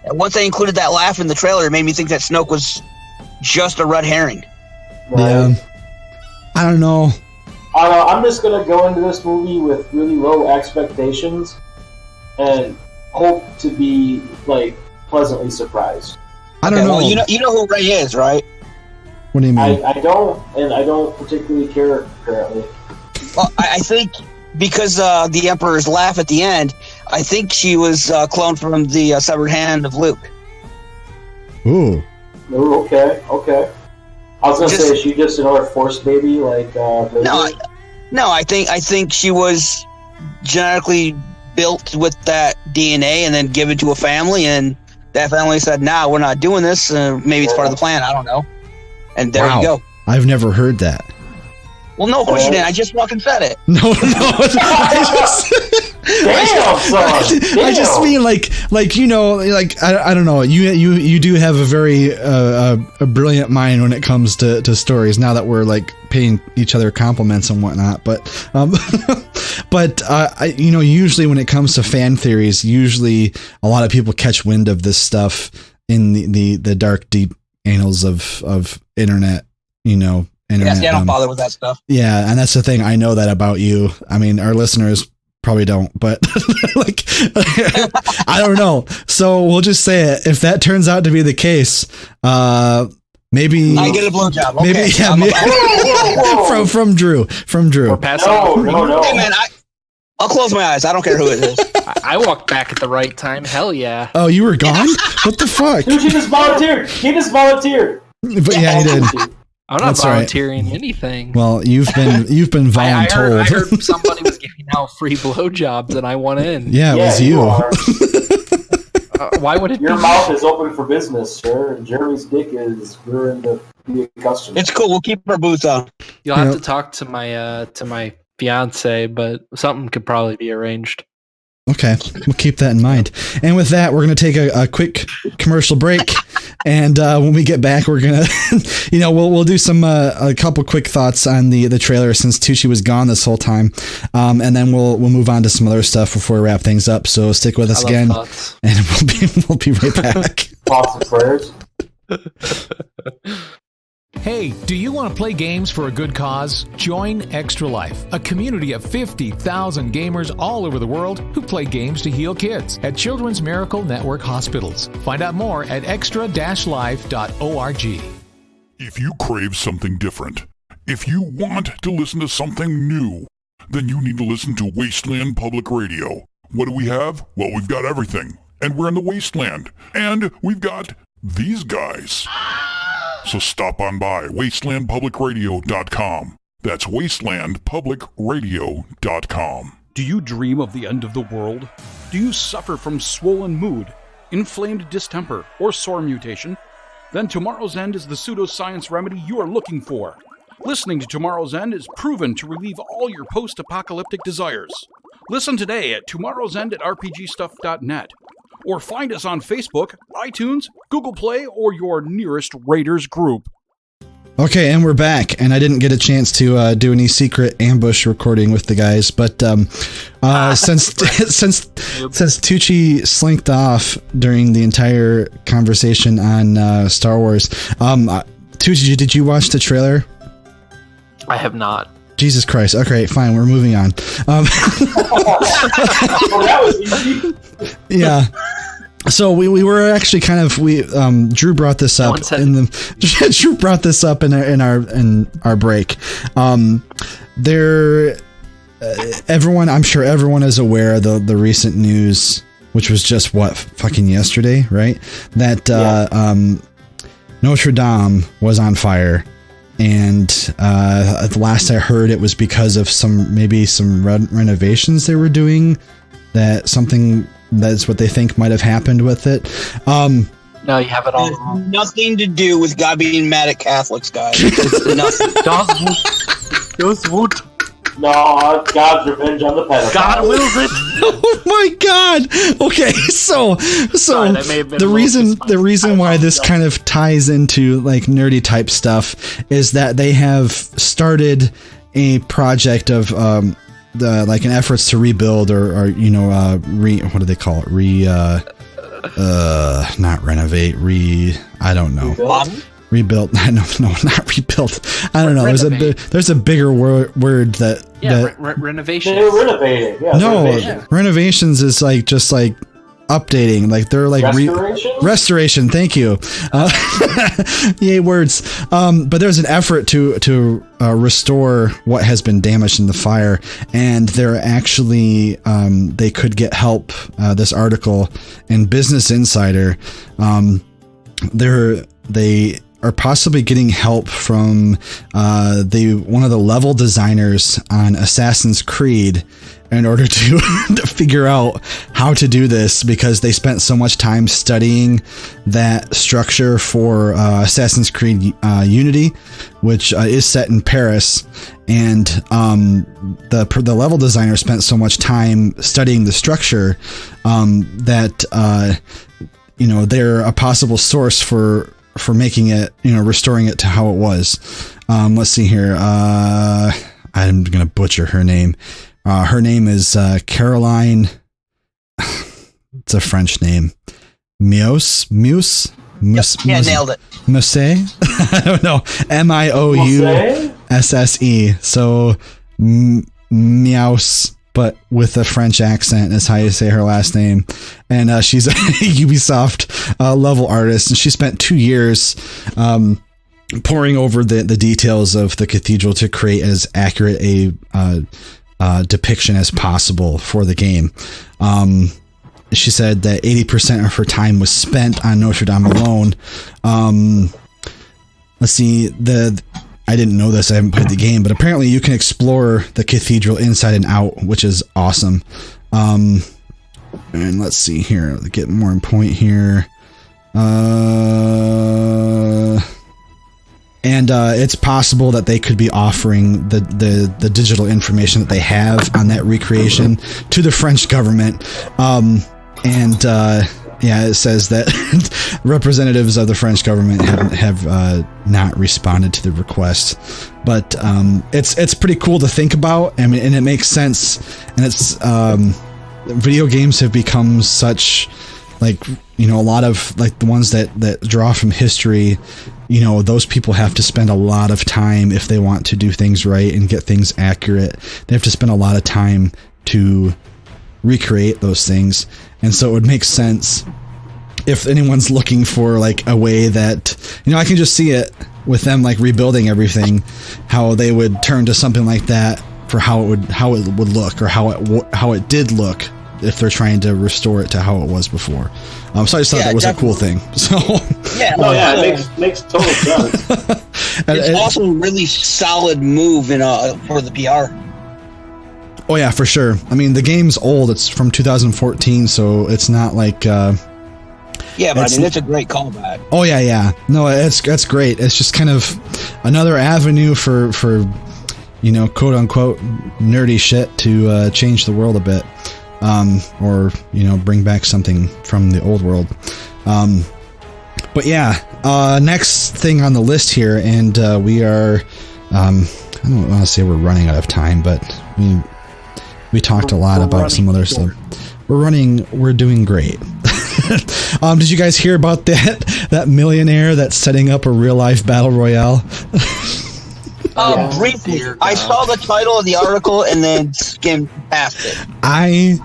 once they included that laugh in the trailer, it made me think that Snoke was just a red herring. Right. Yeah. I don't know. I'm just gonna go into this movie with really low expectations and hope to be like pleasantly surprised. I don't know. Well, you know who Rey is, right? What do you mean? I don't, and I don't particularly care apparently. Well, I think because the Emperor's laugh at the end, I think she was cloned from the severed hand of Luke. Ooh. Ooh, okay. I was gonna say, is she just another Force baby, like? No, I think she was genetically built with that DNA and then given to a family, and that family said, "Nah, we're not doing this. Maybe it's part of the plan. I don't know." And there you go. I've never heard that. Well, no, of course you didn't. I just fucking said it. No. I just mean like you know, like I don't know. You do have a very a brilliant mind when it comes to stories. Now that we're like paying each other compliments and whatnot, but you know, usually when it comes to fan theories, usually a lot of people catch wind of this stuff in the dark, deep annals of internet. You know. Internet, I don't bother with that stuff. Yeah, and that's the thing. I know that about you. I mean, our listeners probably don't, but like, I don't know. So we'll just say it. If that turns out to be the case, maybe I get a blowjob. Okay. Maybe, yeah, whoa. From Drew. Or pass no. Hey man, I'll close my eyes. I don't care who it is. I walked back at the right time. Hell yeah. Oh, you were gone? What the fuck? Dude, he just volunteered. But yeah, he did. I'm not volunteering anything. Well, you've been voluntold. I heard somebody was giving out free blowjobs, and I went in. Yeah, it was you. Why would it? Your mouth is open for business, sir, and Jeremy's dick is ruined to be a customer. It's cool. We'll keep our boots on. You'll have to talk to my fiance, but something could probably be arranged. Okay, we'll keep that in mind. And with that, we're going to take a quick commercial break. And when we get back, we're going to, we'll do a couple quick thoughts on the trailer since Tucci was gone this whole time. And then we'll move on to some other stuff before we wrap things up. So stick with us again. Thoughts. And we'll be right back. Thoughts and prayers. Hey, do you want to play games for a good cause? Join Extra Life, a community of 50,000 gamers all over the world who play games to heal kids at Children's Miracle Network hospitals. Find out more at extra-life.org. If you crave something different, if you want to listen to something new, then you need to listen to Wasteland Public Radio. What do we have? Well, we've got everything. And we're in the wasteland. And we've got these guys. So stop on by wastelandpublicradio.com. That's wastelandpublicradio.com. Do you dream of the end of the world? Do you suffer from swollen mood, inflamed distemper, or sore mutation? Then Tomorrow's End is the pseudoscience remedy you are looking for. Listening to Tomorrow's End is proven to relieve all your post-apocalyptic desires. Listen today at tomorrowsend at rpgstuff.net. Or find us on Facebook, iTunes, Google Play, or your nearest Raiders group. Okay, and we're back, and I didn't get a chance to do any secret ambush recording with the guys, but since Tucci slinked off during the entire conversation on Star Wars, Tucci, did you watch the trailer? I have not. Jesus Christ. Okay, fine, we're moving on. That was easy. Yeah. So we were actually kind of Drew brought this up Drew brought this up in our break. Everyone, I'm sure everyone is aware of the recent news, which was just fucking yesterday, right? That Notre Dame was on fire. And the last I heard, it was because of some renovations they were doing. That's what they think might have happened with it. No, you have it all wrong. Nothing to do with God being mad at Catholics, guys. Nothing. No, it's God's revenge on the pedophiles. God wills it. Oh my God. Okay, so Sorry, the reason why this kind of ties into like nerdy type stuff is that they have started a project of an efforts to rebuild or what do they call it? Not renovate, I don't know. Rebuilt. No, not rebuilt. I don't know. There's a bigger word that. Renovations. They were renovating. Yeah, no, renovations is just updating. Like they're like restoration. Thank you. Yay, words. But there's an effort to restore what has been damaged in the fire, and they're actually they could get help. This article in Business Insider. They are possibly getting help from one of the level designers on Assassin's Creed in order to figure out how to do this, because they spent so much time studying that structure for Assassin's Creed Unity, which is set in Paris, and the level designer spent so much time studying the structure that they're a possible source for making it, restoring it to how it was. Let's see here. I'm going to butcher her name. Her name is Caroline. It's a French name. Muse? Yeah, nailed it. Muse? I don't know. Mousse. So, Meows, but with a French accent is how you say her last name. And she's a Ubisoft level artist, and she spent 2 years poring over the details of the cathedral to create as accurate a depiction as possible for the game. She said that 80% of her time was spent on Notre Dame alone. Let's see, I didn't know this, I haven't played the game, but apparently you can explore the cathedral inside and out, which is awesome. And let's see here, get more in point here. And it's possible that they could be offering the digital information that they have on that recreation to the French government. It says that representatives of the French government have not responded to the request, but it's pretty cool to think about. I mean, and it makes sense. And it's video games have become such, a lot of the ones that draw from history. Those people have to spend a lot of time if they want to do things right and get things accurate. They have to spend a lot of time to recreate those things. And so it would make sense if anyone's looking for a way that, I can just see it with them rebuilding everything, how they would turn to something like that for how it would look, or how it did look if they're trying to restore it to how it was before. So I just thought that was definitely a cool thing. So it makes total sense. It's also a really solid move for the PR. Oh yeah, for sure. I mean, the game's old. It's from 2014, so it's not like. Yeah, but it's a great callback. Oh yeah. No, that's great. It's just kind of another avenue for quote unquote nerdy shit to change the world a bit, or bring back something from the old world. But yeah, next thing on the list here, and we are. I don't want to say we're running out of time, but we talked a lot about some other stuff. We're doing great. Did you guys hear about that millionaire that's setting up a real life battle royale? Briefly, I saw the title of the article and then skimmed past it. I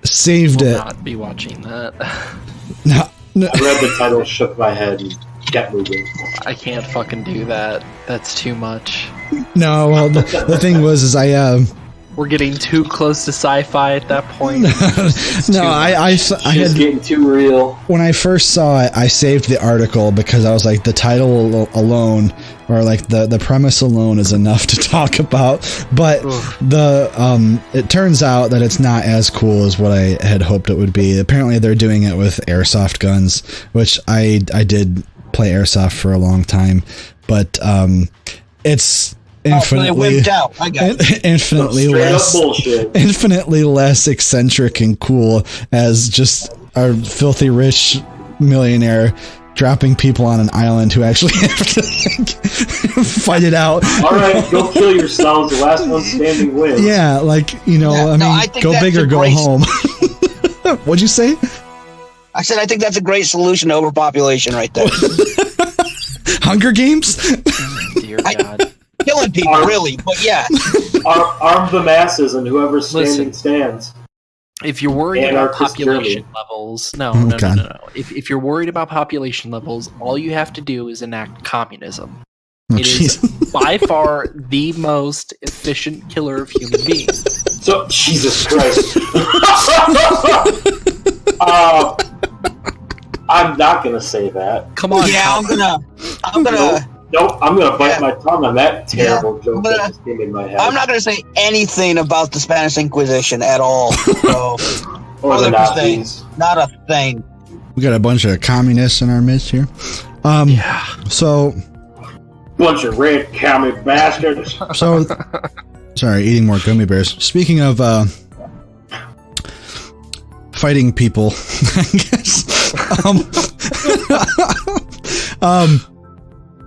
saved it. Not be watching that. No. I read the title, shook my head, and kept moving. I can't fucking do that. That's too much. No, well, the thing was we're getting too close to sci-fi at that point. No, I had getting too real. When I first saw it, I saved the article because I was like, the title alone, or like the premise alone, is enough to talk about. But it turns out that it's not as cool as what I had hoped it would be. Apparently, they're doing it with airsoft guns, which I did play airsoft for a long time, but it's infinitely less eccentric and cool as just our filthy rich millionaire dropping people on an island who actually have to fight it out. All right, go kill yourselves. The last one standing wins. Yeah, go big or go home. What'd you say? I said I think that's a great solution to overpopulation right there. Hunger Games? Dear God. Killing people, really, but yeah. Arm the masses, and whoever stands. If you're worried about population levels, no. If you're worried about population levels, all you have to do is enact communism. It is by far the most efficient killer of human beings. So, Jesus Christ. I'm not gonna say that. Come on. Yeah, I'm gonna. Nope, I'm gonna bite my tongue on that terrible joke that just came in my head. I'm not gonna say anything about the Spanish Inquisition at all. So, or the Nazis. Not a thing. We got a bunch of communists in our midst here. So. Bunch of red commie bastards. So, sorry, eating more gummy bears. Speaking of fighting people, I guess.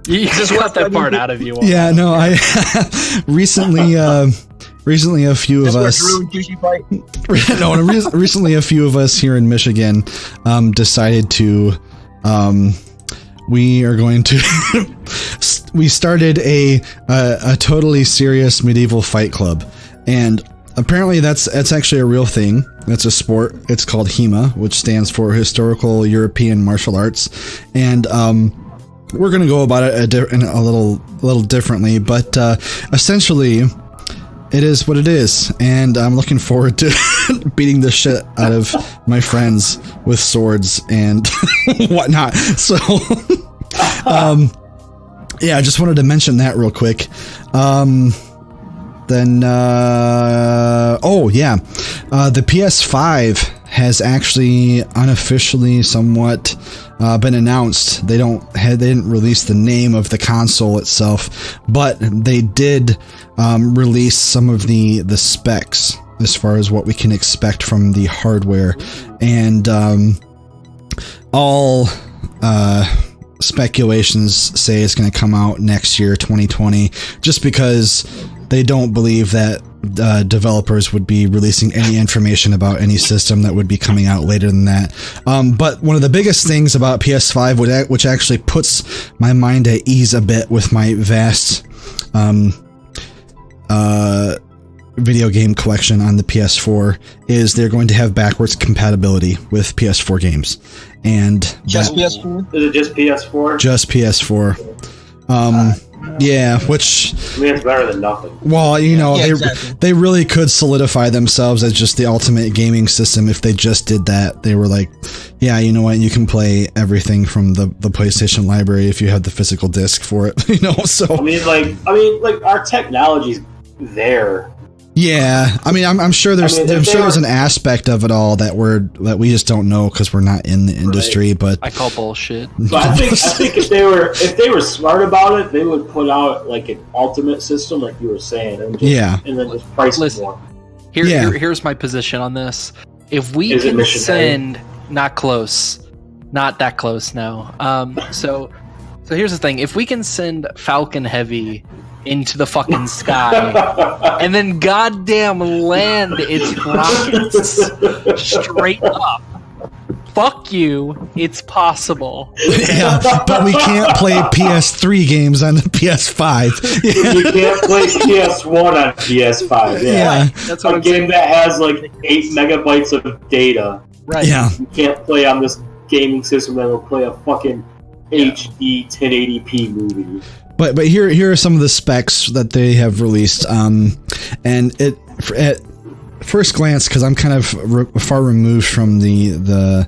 You just got that part out of you. Yeah, no, I recently a few of us. Recently a few of us here in Michigan decided to. We are going to. We started a totally serious medieval fight club, and apparently that's actually a real thing. That's a sport. It's called HEMA, which stands for Historical European Martial Arts, and we're going to go about it a little differently, but essentially, it is what it is, and I'm looking forward to beating the shit out of my friends with swords and whatnot. So, yeah, I just wanted to mention that real quick. The PS5 has actually unofficially somewhat been announced. They didn't release the name of the console itself, but they did release some of the specs as far as what we can expect from the hardware, and all speculations say it's going to come out next year, 2020, just because they don't believe that developers would be releasing any information about any system that would be coming out later than that. But one of the biggest things about PS5, which actually puts my mind at ease a bit with my vast video game collection on the PS4, is they're going to have backwards compatibility with PS4 games. And just PS4? Is it just PS4? Just PS4. Yeah, which I mean, it's better than nothing. Well, they really could solidify themselves as just the ultimate gaming system if they just did that. They were like, yeah, you know what, you can play everything from the PlayStation library if you have the physical disc for it. So I mean, like our technology's there. Yeah, I mean, I'm sure there's there's an aspect of it all that we just don't know because we're not in the industry. Right. But I call bullshit. But I think if they were smart about it, they would put out like an ultimate system, like you were saying, and and then just price it more. Here's my position on this. If we can send, not that close now. So here's the thing: if we can send Falcon Heavy into the fucking sky and then goddamn land its rockets straight up, fuck you, it's possible. Yeah, but we can't play PS3 games on the PS5. Yeah. You can't play PS1 on PS5. Yeah. That's what a game that has like 8 megabytes of data. Right. Yeah. You can't play on this gaming system that will play a fucking HD 1080p movie. But here are some of the specs that they have released, and at first glance, because I'm kind of far removed from the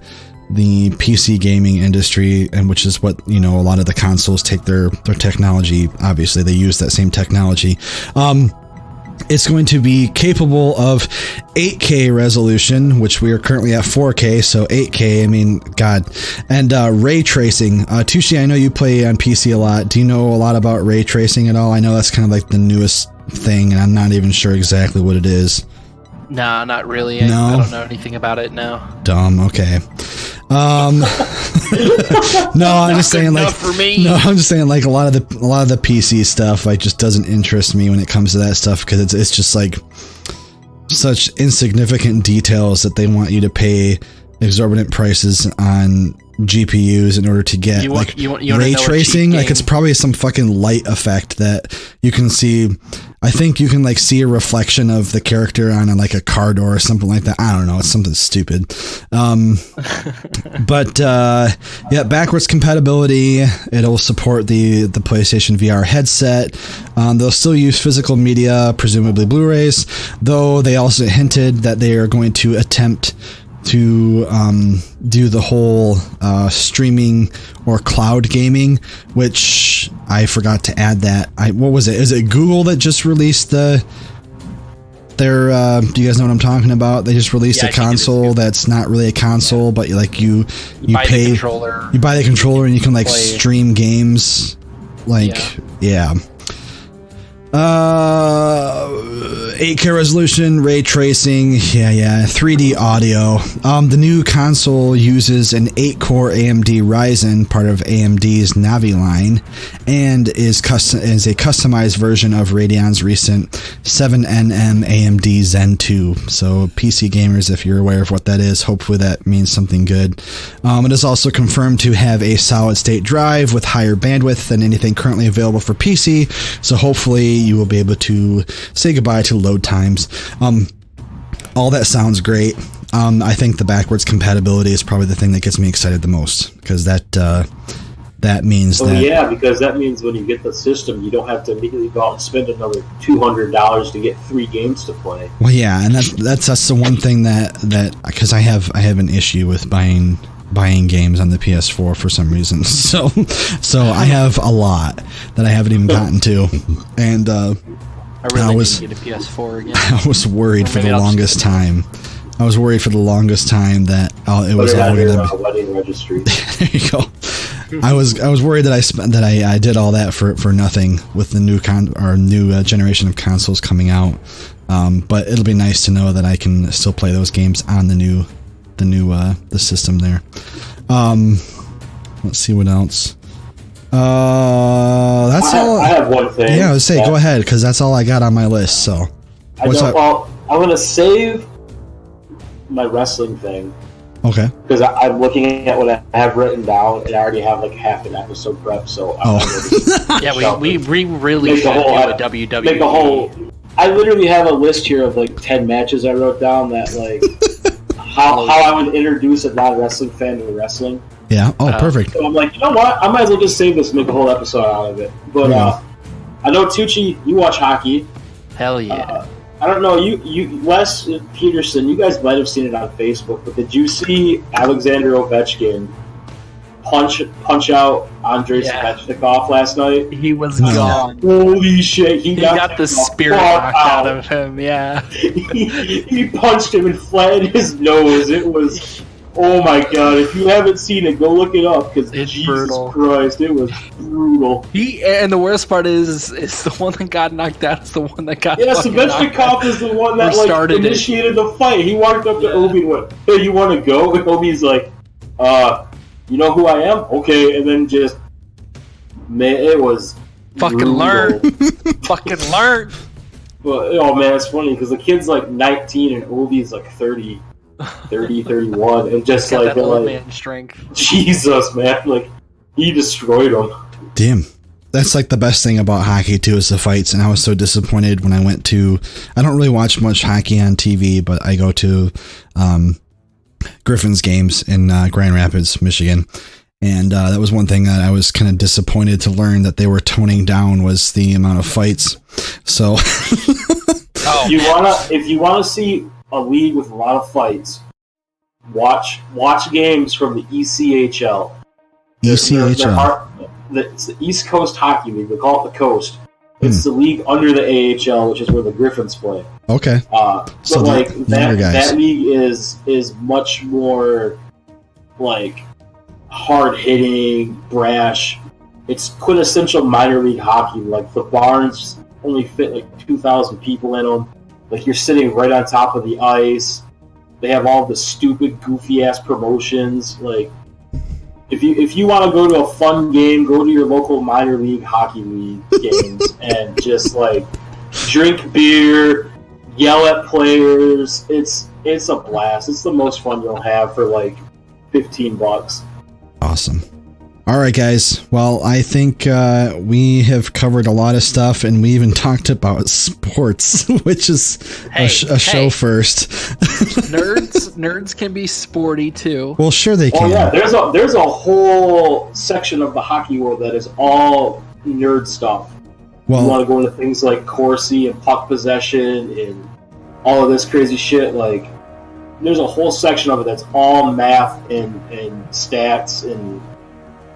PC gaming industry, and which is what a lot of the consoles take their technology. Obviously, they use that same technology. It's going to be capable of 8K resolution, which we are currently at 4K, so 8K, I mean, God. And ray tracing. Tushi, I know you play on PC a lot. Do you know a lot about ray tracing at all? I know that's kind of like the newest thing, and I'm not even sure exactly what it is. Nah, not really. No? I don't know anything about it now. Dumb, okay. No, I'm just saying like for me. No, I'm just saying like a lot of the PC stuff like just doesn't interest me when it comes to that stuff because it's just like such insignificant details that they want you to pay exorbitant prices on GPUs in order to get you ray tracing. Like it's probably some fucking light effect that you can see. I think you can like see a reflection of the character on like a car door or something like that. I don't know. It's something stupid. But yeah, backwards compatibility. It'll support the PlayStation VR headset. They'll still use physical media, presumably Blu-rays, though they also hinted that they are going to attempt to do the whole streaming or cloud gaming, which I forgot to add that. What was it? Is it Google that just released their do you guys know what I'm talking about? They just released a console that's not really a console, but like you pay the controller. You buy the controller and you can like stream games. Like 8K resolution, ray tracing, 3D audio. The new console uses an 8-core AMD Ryzen, part of AMD's Navi line, and is a customized version of Radeon's recent 7nm AMD Zen 2. So PC gamers, if you're aware of what that is, hopefully that means something good. It is also confirmed to have a solid-state drive with higher bandwidth than anything currently available for PC, so hopefully you will be able to say goodbye to load times. All that sounds great. I think the backwards compatibility is probably the thing that gets me excited the most, because that means because that means when you get the system, you don't have to immediately go out and spend another $200 to get 3 games to play. Well, yeah, and that's the one thing that because I have an issue with buying games on the PS4 for some reason. So I have a lot that I haven't even gotten to, and I really need to get a PS4 again. I was worried for the longest time. I was worried for the longest time that it was all going to be wedding registry. There you go. I was worried that I did all that for nothing with the new generation of consoles coming out. But it'll be nice to know that I can still play those games on the system there. Let's see what else. That's all. I have one thing. Yeah, I was say go ahead because that's all I got on my list. So, well, I'm gonna save my wrestling thing. Okay. Because I'm looking at what I have written down, and I already have like half an episode prep. So we really should do a WWE. Make a whole. I literally have a list here of like 10 matches I wrote down that like how I would introduce a non-wrestling fan to wrestling. Yeah. Oh, perfect. So I'm like, you know what? I might as well just save this and make a whole episode out of it. But I know Tucci, you watch hockey. Hell yeah. I don't know, you Wes Peterson, you guys might have seen it on Facebook, but did you see Alexander Ovechkin punch out Andrei Svechnikov last night? He was gone. Holy shit! He got the spirit knocked out of him. Yeah. he punched him and flattened his nose. It was. Oh my god! If you haven't seen it, go look it up because Jesus brutal. Christ, it was brutal. And the worst part is the one that got knocked out is the one that got. Yeah, Svechnikov is the one that initiated the fight. He walked up to Obi and went, "Hey, you want to go?" And Obi's like, "You know who I am? Okay," and then just it was fucking brutal. learn, fucking learn. Well, oh man, it's funny because the kid's like 19 and Obi's like 30, 31, and just got like that old like man strength. Jesus, man, like he destroyed him. Damn. That's like the best thing about hockey too, is the fights. And I was so disappointed when I went to, I don't really watch much hockey on TV, but I go to Griffin's games in Grand Rapids, Michigan. And that was one thing that I was kind of disappointed to learn that they were toning down, was the amount of fights. So if you wanna see a league with a lot of fights, watch games from the ECHL. ECHL. It's the East Coast Hockey League. They call it the Coast. It's the league under the AHL, which is where the Griffins play. Okay. So like that league is much more like hard hitting, brash. It's quintessential minor league hockey. Like the barns only fit like 2,000 people in them. Like you're sitting right on top of the ice. They have all the stupid, goofy ass promotions. Like if you want to go to a fun game, go to your local minor league hockey league games and just like drink beer, yell at players. It's a blast. It's the most fun you'll have for like $15. Awesome. All right, guys. Well, I think we have covered a lot of stuff, and we even talked about sports, which is a show first. Nerds can be sporty too. Well, sure they can. Oh yeah, there's a whole section of the hockey world that is all nerd stuff. Well, you want to go into things like Corsi and puck possession and all of this crazy shit. Like, there's a whole section of it that's all math and stats and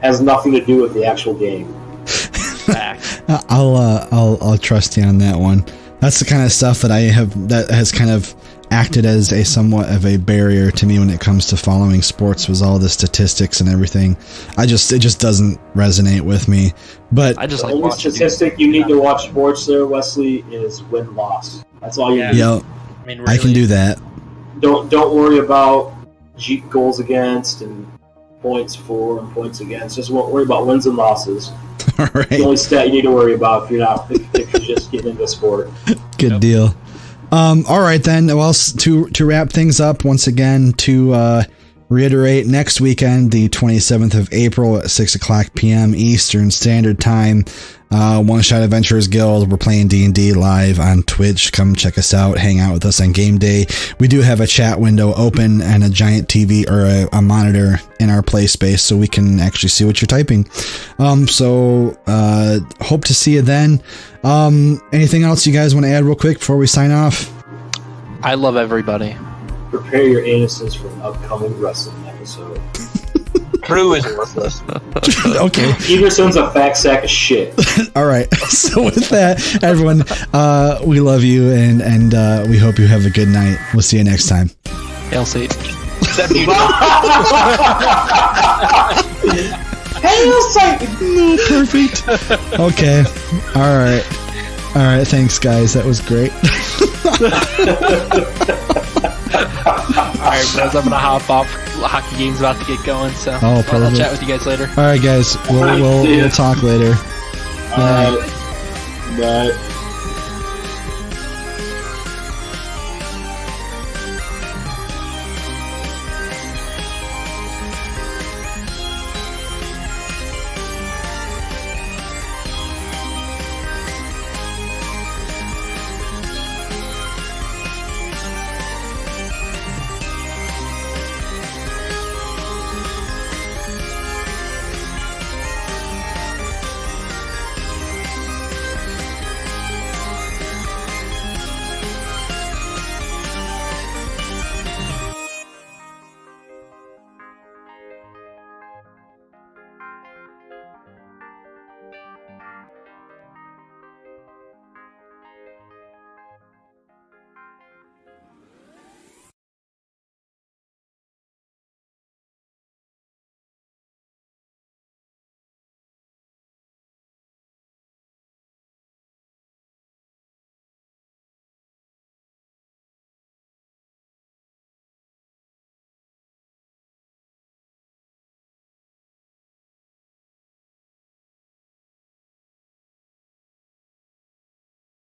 has nothing to do with the actual game. I'll trust you on that one. That's the kind of stuff that that has kind of acted as a somewhat of a barrier to me when it comes to following sports, was all the statistics and everything. It just doesn't resonate with me. But I just the only statistic you need to watch sports there, Wesley, is win-loss. That's all you need. Yep. I mean, really, I can do that. Don't worry about goals against and points for and points against. Just worry about wins and losses. All right. The only stat you need to worry about if you're just getting into sport. Good deal. All right then. Well, to wrap things up once again, to reiterate, next weekend, the 27th of April at 6:00 p.m. Eastern Standard Time, One Shot Adventurers Guild. We're playing D&D live on Twitch. Come check us out. Hang out with us on game day. We do have a chat window open and a giant TV or a monitor in our play space, so we can actually see what you're typing. So hope to see you then. Anything else you guys want to add real quick before we sign off? I love everybody. Prepare your anuses for an upcoming wrestling episode. Drew is worthless. Okay. Peterson's a fat sack of shit. All right. So with that, everyone, we love you, and we hope you have a good night. We'll see you next time. Hail Satan. Hail Satan! No, perfect. Okay. All right. Thanks, guys. That was great. Alright, guys, I'm gonna hop off. Hockey game's about to get going, so I'll chat with you guys later. All right, guys. We'll talk later. Bye.